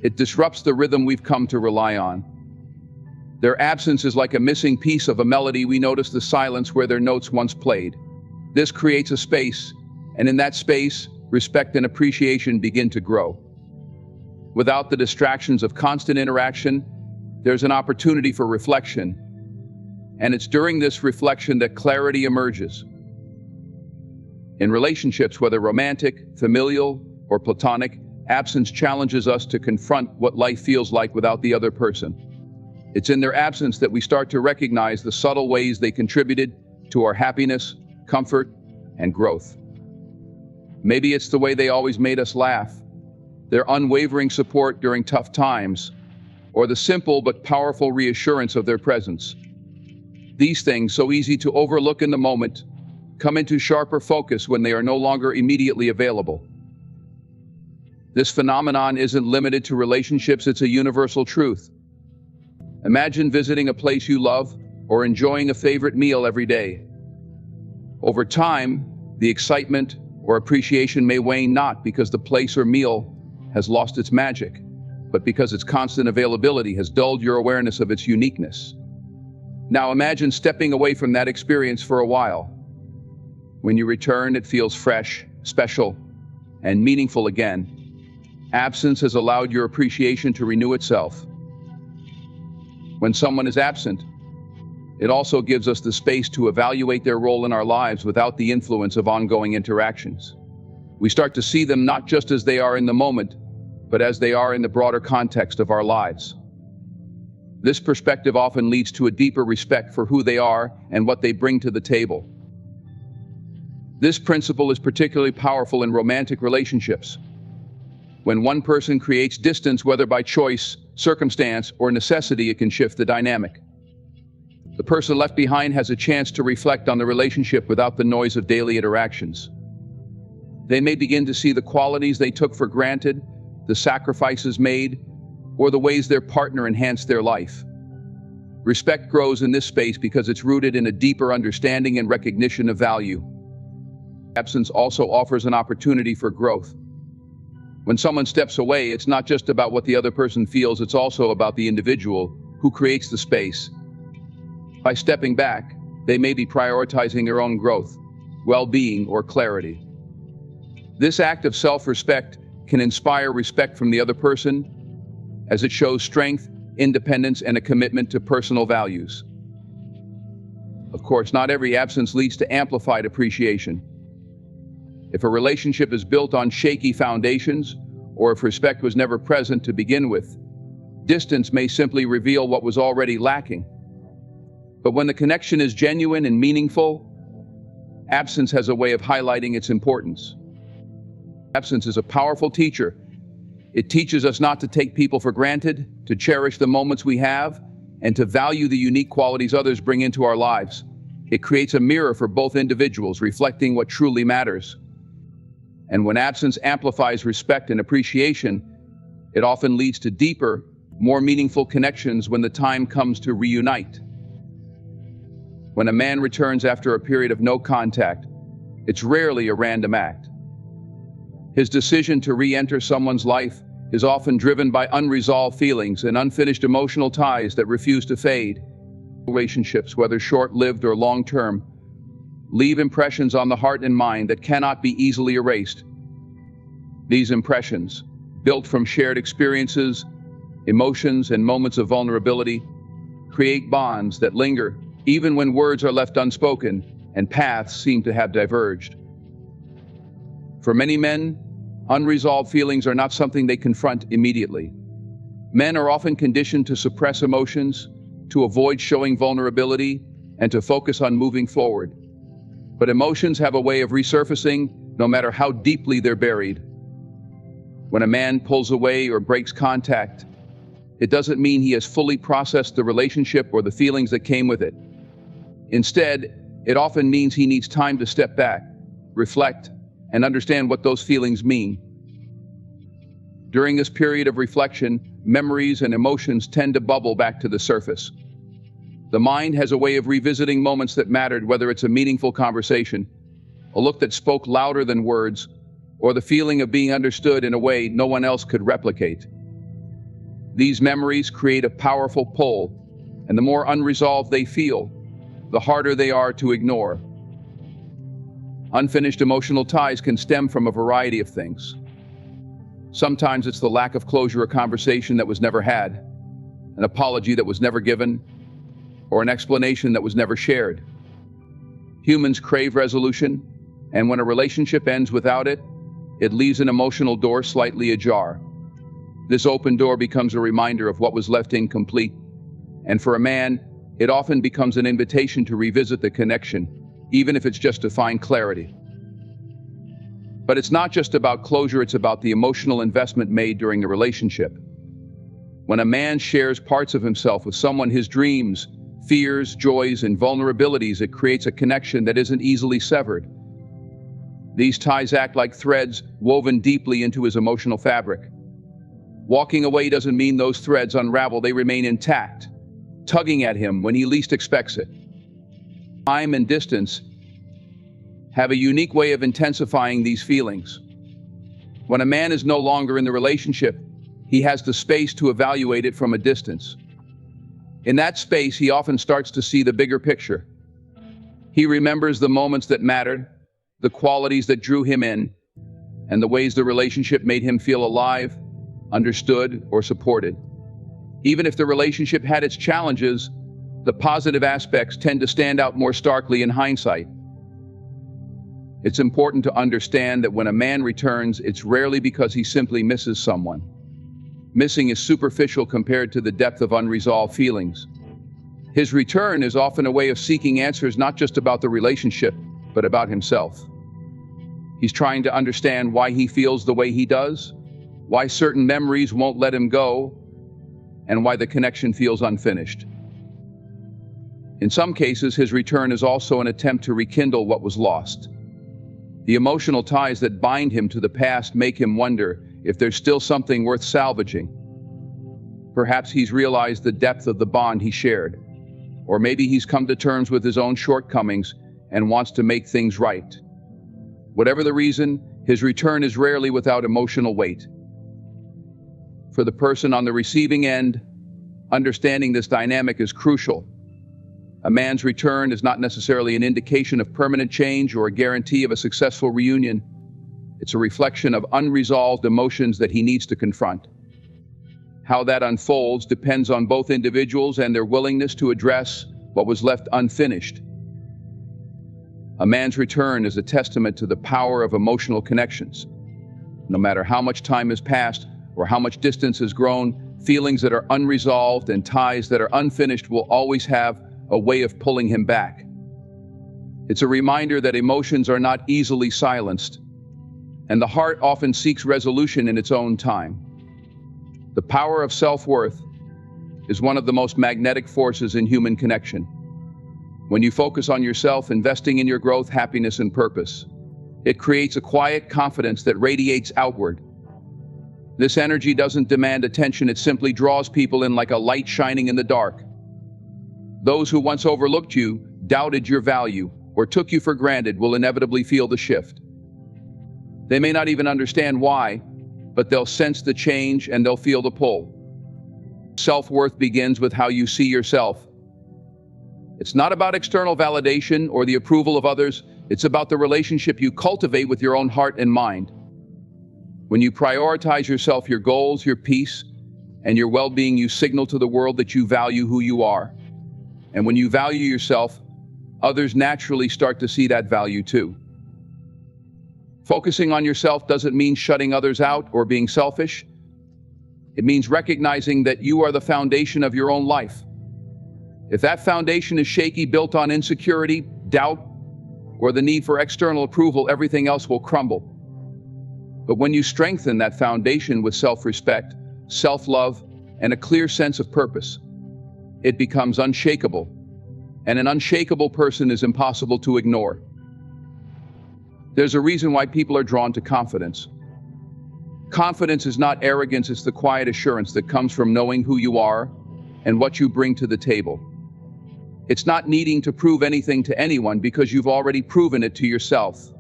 it disrupts the rhythm we've come to rely on. Their absence is like a missing piece of a melody. We notice the silence where their notes once played. This creates a space, and in that space, respect and appreciation begin to grow. Without the distractions of constant interaction, there's an opportunity for reflection, and it's during this reflection that clarity emerges. In relationships, whether romantic, familial, or platonic, absence challenges us to confront what life feels like without the other person. It's in their absence that we start to recognize the subtle ways they contributed to our happiness, comfort, and growth. Maybe it's the way they always made us laugh, their unwavering support during tough times, or the simple but powerful reassurance of their presence. These things, so easy to overlook in the moment, come into sharper focus when they are no longer immediately available. This phenomenon isn't limited to relationships, it's a universal truth. Imagine visiting a place you love or enjoying a favorite meal every day. Over time, the excitement or appreciation may wane, not because the place or meal has lost its magic, but because its constant availability has dulled your awareness of its uniqueness. Now imagine stepping away from that experience for a while. When you return, it feels fresh, special, and meaningful again. Absence has allowed your appreciation to renew itself. When someone is absent, it also gives us the space to evaluate their role in our lives without the influence of ongoing interactions. We start to see them not just as they are in the moment, but as they are in the broader context of our lives. This perspective often leads to a deeper respect for who they are and what they bring to the table. This principle is particularly powerful in romantic relationships. When one person creates distance, whether by choice, circumstance, or necessity, it can shift the dynamic. The person left behind has a chance to reflect on the relationship without the noise of daily interactions. They may begin to see the qualities they took for granted, the sacrifices made, or the ways their partner enhanced their life. Respect grows in this space because it's rooted in a deeper understanding and recognition of value. Absence also offers an opportunity for growth. When someone steps away, it's not just about what the other person feels, it's also about the individual who creates the space. By stepping back, they may be prioritizing their own growth, well-being, or clarity. This act of self-respect can inspire respect from the other person, as it shows strength, independence, and a commitment to personal values. Of course, not every absence leads to amplified appreciation. If a relationship is built on shaky foundations, or if respect was never present to begin with, distance may simply reveal what was already lacking. But when the connection is genuine and meaningful, absence has a way of highlighting its importance. Absence is a powerful teacher. It teaches us not to take people for granted, to cherish the moments we have, and to value the unique qualities others bring into our lives. It creates a mirror for both individuals, reflecting what truly matters. And when absence amplifies respect and appreciation, it often leads to deeper, more meaningful connections when the time comes to reunite. When a man returns after a period of no contact, it's rarely a random act. His decision to re-enter someone's life is often driven by unresolved feelings and unfinished emotional ties that refuse to fade. Relationships, whether short-lived or long-term, leave impressions on the heart and mind that cannot be easily erased. These impressions, built from shared experiences, emotions, and moments of vulnerability, create bonds that linger even when words are left unspoken and paths seem to have diverged. For many men, unresolved feelings are not something they confront immediately. Men are often conditioned to suppress emotions, to avoid showing vulnerability, and to focus on moving forward. But emotions have a way of resurfacing, no matter how deeply they're buried. When a man pulls away or breaks contact, it doesn't mean he has fully processed the relationship or the feelings that came with it. Instead, it often means he needs time to step back, reflect, and understand what those feelings mean. During this period of reflection, memories and emotions tend to bubble back to the surface. The mind has a way of revisiting moments that mattered, whether it's a meaningful conversation, a look that spoke louder than words, or the feeling of being understood in a way no one else could replicate. These memories create a powerful pull, and the more unresolved they feel, the harder they are to ignore. Unfinished emotional ties can stem from a variety of things. Sometimes it's the lack of closure, a conversation that was never had, an apology that was never given, or an explanation that was never shared. Humans crave resolution, and when a relationship ends without it, it leaves an emotional door slightly ajar. This open door becomes a reminder of what was left incomplete, and for a man, it often becomes an invitation to revisit the connection, even if it's just to find clarity. But it's not just about closure, it's about the emotional investment made during the relationship. When a man shares parts of himself with someone, his dreams, fears, joys, and vulnerabilities, it creates a connection that isn't easily severed. These ties act like threads woven deeply into his emotional fabric. Walking away doesn't mean those threads unravel, they remain intact, tugging at him when he least expects it. Time and distance have a unique way of intensifying these feelings. When a man is no longer in the relationship, he has the space to evaluate it from a distance. In that space, he often starts to see the bigger picture. He remembers the moments that mattered, the qualities that drew him in, and the ways the relationship made him feel alive, understood, or supported. Even if the relationship had its challenges, the positive aspects tend to stand out more starkly in hindsight. It's important to understand that when a man returns, it's rarely because he simply misses someone. Missing is superficial compared to the depth of unresolved feelings. His return is often a way of seeking answers not just about the relationship, but about himself. He's trying to understand why he feels the way he does, why certain memories won't let him go, and why the connection feels unfinished. In some cases, his return is also an attempt to rekindle what was lost. The emotional ties that bind him to the past make him wonder if there's still something worth salvaging. Perhaps he's realized the depth of the bond he shared, or maybe he's come to terms with his own shortcomings and wants to make things right. Whatever the reason, his return is rarely without emotional weight. For the person on the receiving end, understanding this dynamic is crucial. A man's return is not necessarily an indication of permanent change or a guarantee of a successful reunion. It's a reflection of unresolved emotions that he needs to confront. How that unfolds depends on both individuals and their willingness to address what was left unfinished. A man's return is a testament to the power of emotional connections. No matter how much time has passed or how much distance has grown, feelings that are unresolved and ties that are unfinished will always have a way of pulling him back. It's a reminder that emotions are not easily silenced, and the heart often seeks resolution in its own time. The power of self-worth is one of the most magnetic forces in human connection. When you focus on yourself, investing in your growth, happiness, and purpose, it creates a quiet confidence that radiates outward. This energy doesn't demand attention, it simply draws people in like a light shining in the dark. Those who once overlooked you, doubted your value, or took you for granted will inevitably feel the shift. They may not even understand why, but they'll sense the change and they'll feel the pull. Self-worth begins with how you see yourself. It's not about external validation or the approval of others, it's about the relationship you cultivate with your own heart and mind. When you prioritize yourself, your goals, your peace, and your well-being, you signal to the world that you value who you are. And when you value yourself, others naturally start to see that value too. Focusing on yourself doesn't mean shutting others out or being selfish. It means recognizing that you are the foundation of your own life. If that foundation is shaky, built on insecurity, doubt, or the need for external approval, everything else will crumble. But when you strengthen that foundation with self-respect, self-love, and a clear sense of purpose, it becomes unshakable. And an unshakable person is impossible to ignore. There's a reason why people are drawn to confidence. Confidence is not arrogance, it's the quiet assurance that comes from knowing who you are and what you bring to the table. It's not needing to prove anything to anyone because you've already proven it to yourself.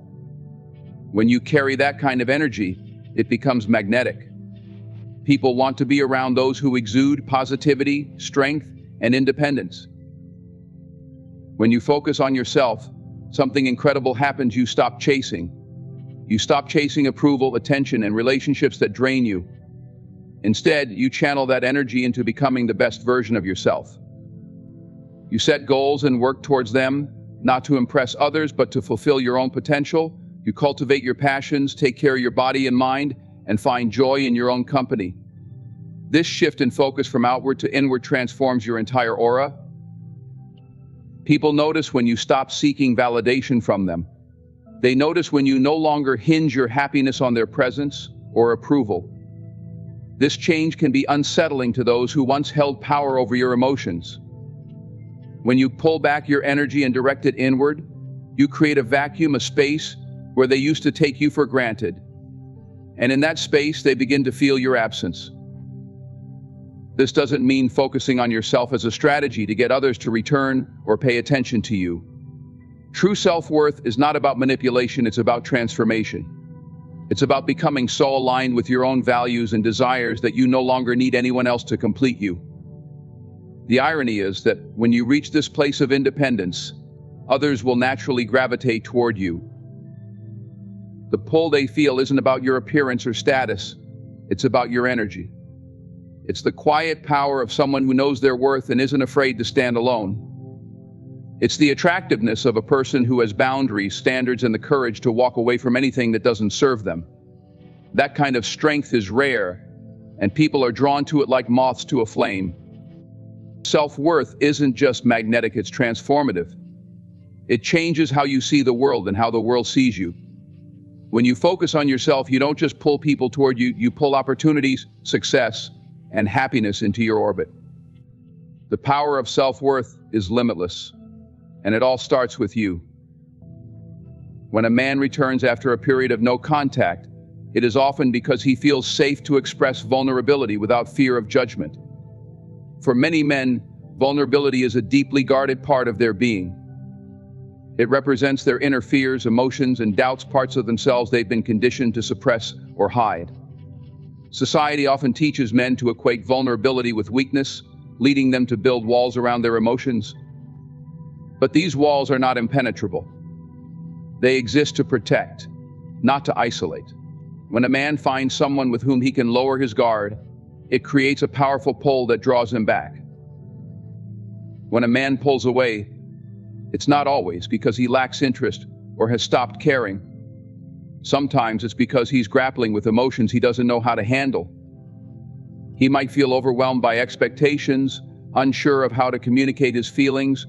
When you carry that kind of energy, it becomes magnetic. People want to be around those who exude positivity, strength, and independence. When you focus on yourself, something incredible happens. You stop chasing. You stop chasing approval, attention, and relationships that drain you. Instead, you channel that energy into becoming the best version of yourself. You set goals and work towards them, not to impress others, but to fulfill your own potential. You cultivate your passions, take care of your body and mind, and find joy in your own company. This shift in focus from outward to inward transforms your entire aura. People notice when you stop seeking validation from them. They notice when you no longer hinge your happiness on their presence or approval. This change can be unsettling to those who once held power over your emotions. When you pull back your energy and direct it inward, you create a vacuum, a space where they used to take you for granted. And in that space, they begin to feel your absence. This doesn't mean focusing on yourself as a strategy to get others to return or pay attention to you. True self-worth is not about manipulation, it's about transformation. It's about becoming so aligned with your own values and desires that you no longer need anyone else to complete you. The irony is that when you reach this place of independence, others will naturally gravitate toward you. The pull they feel isn't about your appearance or status, it's about your energy. It's the quiet power of someone who knows their worth and isn't afraid to stand alone. It's the attractiveness of a person who has boundaries, standards, and the courage to walk away from anything that doesn't serve them. That kind of strength is rare, and people are drawn to it like moths to a flame. Self-worth isn't just magnetic, it's transformative. It changes how you see the world and how the world sees you. When you focus on yourself, you don't just pull people toward you, you pull opportunities, success, and happiness into your orbit. The power of self-worth is limitless, and it all starts with you. When a man returns after a period of no contact, it is often because he feels safe to express vulnerability without fear of judgment. For many men, vulnerability is a deeply guarded part of their being. It represents their inner fears, emotions, and doubts, parts of themselves they've been conditioned to suppress or hide. Society often teaches men to equate vulnerability with weakness, leading them to build walls around their emotions. But these walls are not impenetrable. They exist to protect, not to isolate. When a man finds someone with whom he can lower his guard, it creates a powerful pull that draws him back. When a man pulls away, it's not always because he lacks interest or has stopped caring. Sometimes it's because he's grappling with emotions he doesn't know how to handle. He might feel overwhelmed by expectations, unsure of how to communicate his feelings,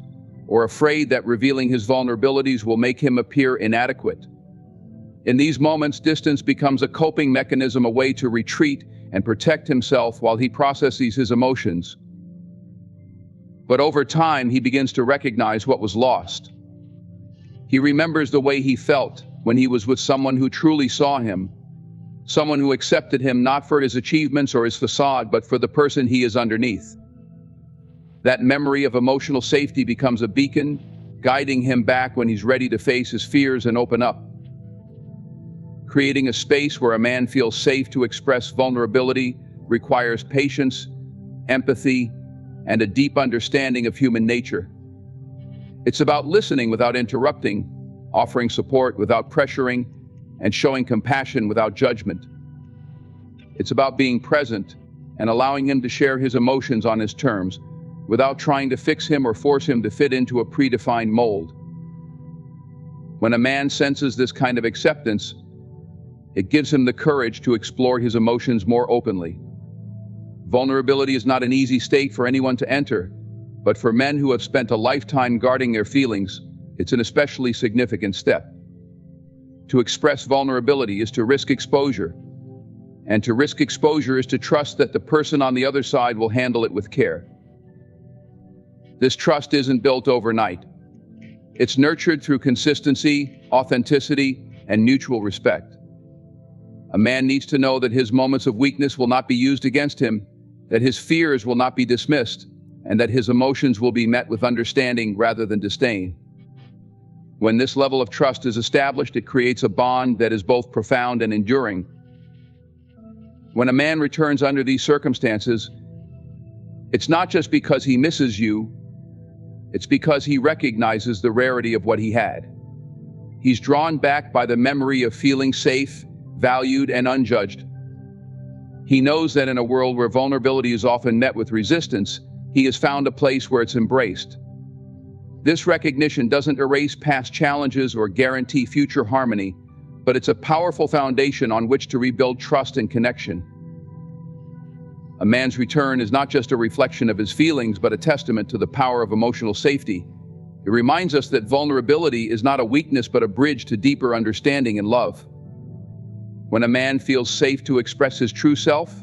or afraid that revealing his vulnerabilities will make him appear inadequate. In these moments, distance becomes a coping mechanism, a way to retreat and protect himself while he processes his emotions. But over time, he begins to recognize what was lost. He remembers the way he felt when he was with someone who truly saw him, someone who accepted him not for his achievements or his facade, but for the person he is underneath. That memory of emotional safety becomes a beacon, guiding him back when he's ready to face his fears and open up. Creating a space where a man feels safe to express vulnerability requires patience, empathy, and a deep understanding of human nature. It's about listening without interrupting, offering support without pressuring, and showing compassion without judgment. It's about being present and allowing him to share his emotions on his terms, without trying to fix him or force him to fit into a predefined mold. When a man senses this kind of acceptance, it gives him the courage to explore his emotions more openly. Vulnerability is not an easy state for anyone to enter, but for men who have spent a lifetime guarding their feelings, it's an especially significant step. To express vulnerability is to risk exposure, and to risk exposure is to trust that the person on the other side will handle it with care. This trust isn't built overnight. It's nurtured through consistency, authenticity, and mutual respect. A man needs to know that his moments of weakness will not be used against him, that his fears will not be dismissed, and that his emotions will be met with understanding rather than disdain. When this level of trust is established, it creates a bond that is both profound and enduring. When a man returns under these circumstances, it's not just because he misses you, it's because he recognizes the rarity of what he had. He's drawn back by the memory of feeling safe, valued, and unjudged. He knows that in a world where vulnerability is often met with resistance, he has found a place where it's embraced. This recognition doesn't erase past challenges or guarantee future harmony, but it's a powerful foundation on which to rebuild trust and connection. A man's return is not just a reflection of his feelings, but a testament to the power of emotional safety. It reminds us that vulnerability is not a weakness, but a bridge to deeper understanding and love. When a man feels safe to express his true self,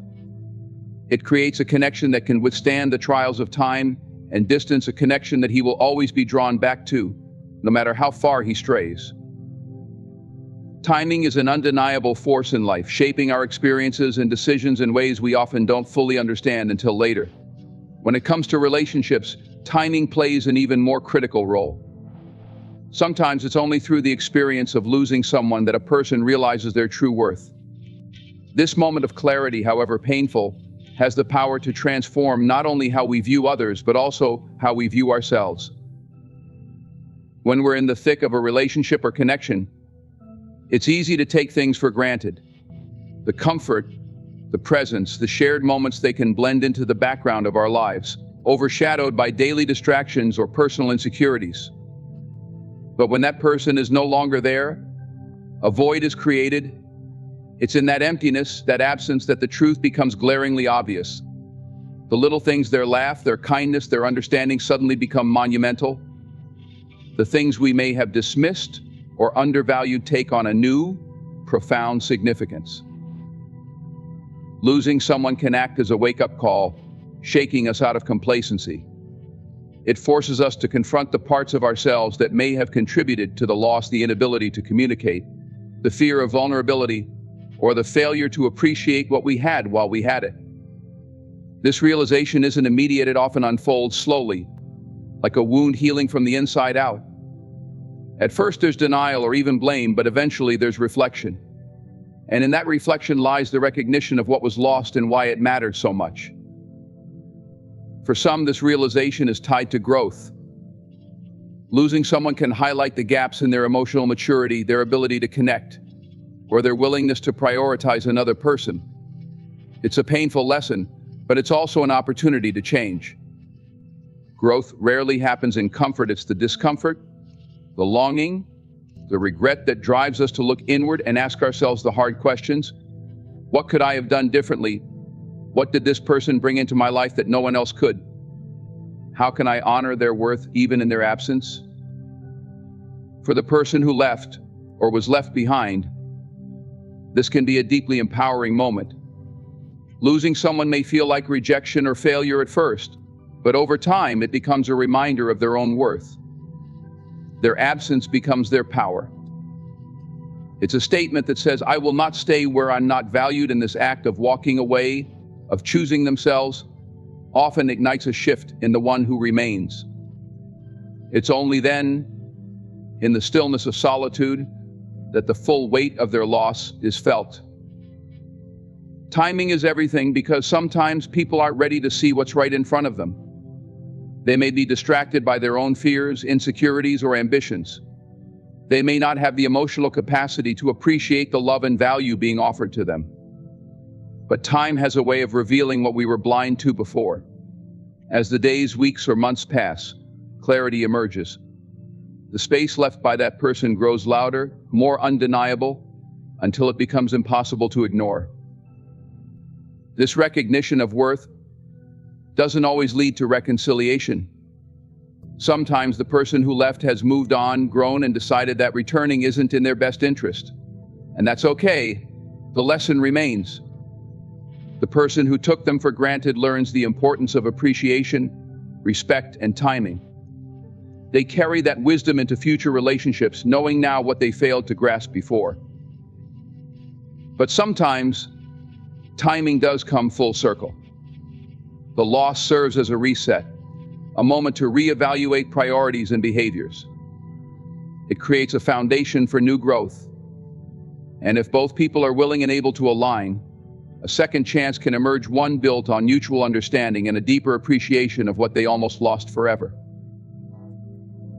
it creates a connection that can withstand the trials of time and distance, a connection that he will always be drawn back to, no matter how far he strays. Timing is an undeniable force in life, shaping our experiences and decisions in ways we often don't fully understand until later. When it comes to relationships, timing plays an even more critical role. Sometimes it's only through the experience of losing someone that a person realizes their true worth. This moment of clarity, however painful, has the power to transform not only how we view others, but also how we view ourselves. When we're in the thick of a relationship or connection, it's easy to take things for granted. The comfort, the presence, the shared moments, they can blend into the background of our lives, overshadowed by daily distractions or personal insecurities. But when that person is no longer there, a void is created. It's in that emptiness, that absence, that the truth becomes glaringly obvious. The little things, their laugh, their kindness, their understanding, suddenly become monumental. The things we may have dismissed or undervalued take on a new, profound significance. Losing someone can act as a wake-up call, shaking us out of complacency. It forces us to confront the parts of ourselves that may have contributed to the loss, the inability to communicate, the fear of vulnerability, or the failure to appreciate what we had while we had it. This realization isn't immediate, it often unfolds slowly, like a wound healing from the inside out. At first there's denial or even blame, but eventually there's reflection. And in that reflection lies the recognition of what was lost and why it mattered so much. For some, this realization is tied to growth. Losing someone can highlight the gaps in their emotional maturity, their ability to connect, or their willingness to prioritize another person. It's a painful lesson, but it's also an opportunity to change. Growth rarely happens in comfort. It's the discomfort, the longing, the regret that drives us to look inward and ask ourselves the hard questions. What could I have done differently? What did this person bring into my life that no one else could? How can I honor their worth even in their absence? For the person who left or was left behind, This can be a deeply empowering moment. Losing someone may feel like rejection or failure at first, but over time it becomes a reminder of their own worth. Their absence becomes their power. It's a statement that says, I will not stay where I'm not valued, and this act of walking away, of choosing themselves, often ignites a shift in the one who remains. It's only then, in the stillness of solitude, that the full weight of their loss is felt. Timing is everything, because sometimes people aren't ready to see what's right in front of them. They may be distracted by their own fears, insecurities, or ambitions. They may not have the emotional capacity to appreciate the love and value being offered to them. But time has a way of revealing what we were blind to before. As the days, weeks, or months pass, clarity emerges. The space left by that person grows louder, more undeniable, until it becomes impossible to ignore. This recognition of worth doesn't always lead to reconciliation. Sometimes the person who left has moved on, grown, and decided that returning isn't in their best interest. And that's okay. The lesson remains. The person who took them for granted learns the importance of appreciation, respect, and timing. They carry that wisdom into future relationships, knowing now what they failed to grasp before. But sometimes, timing does come full circle. The loss serves as a reset, a moment to reevaluate priorities and behaviors. It creates a foundation for new growth. And if both people are willing and able to align, a second chance can emerge, one built on mutual understanding and a deeper appreciation of what they almost lost forever.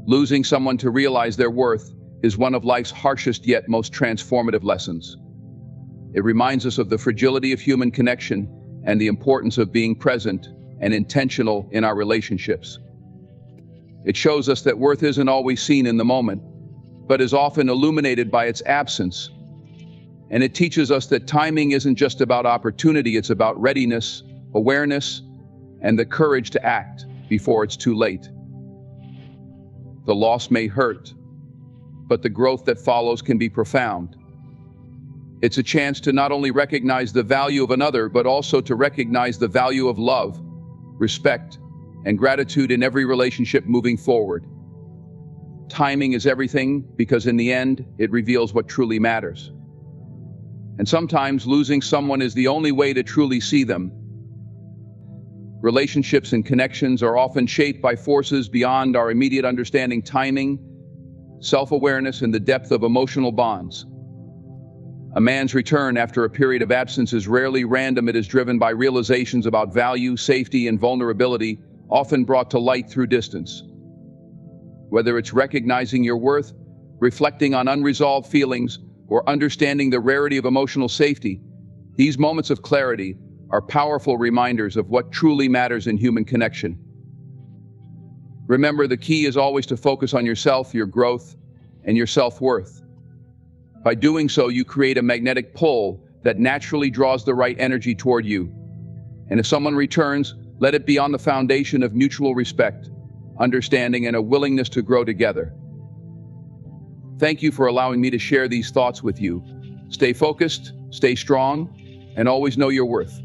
Losing someone to realize their worth is one of life's harshest yet most transformative lessons. It reminds us of the fragility of human connection and the importance of being present and intentional in our relationships. It shows us that worth isn't always seen in the moment, but is often illuminated by its absence. And it teaches us that timing isn't just about opportunity, it's about readiness, awareness, and the courage to act before it's too late. The loss may hurt, but the growth that follows can be profound. It's a chance to not only recognize the value of another, but also to recognize the value of love, respect, and gratitude in every relationship moving forward. Timing is everything, because in the end, it reveals what truly matters. And sometimes losing someone is the only way to truly see them. Relationships and connections are often shaped by forces beyond our immediate understanding. Timing, self-awareness, and the depth of emotional bonds. A man's return after a period of absence is rarely random. It is driven by realizations about value, safety, and vulnerability, often brought to light through distance. Whether it's recognizing your worth, reflecting on unresolved feelings, or understanding the rarity of emotional safety, these moments of clarity are powerful reminders of what truly matters in human connection. Remember, the key is always to focus on yourself, your growth, and your self-worth. By doing so, you create a magnetic pull that naturally draws the right energy toward you. And if someone returns, let it be on the foundation of mutual respect, understanding, and a willingness to grow together. Thank you for allowing me to share these thoughts with you. Stay focused, stay strong, and always know your worth.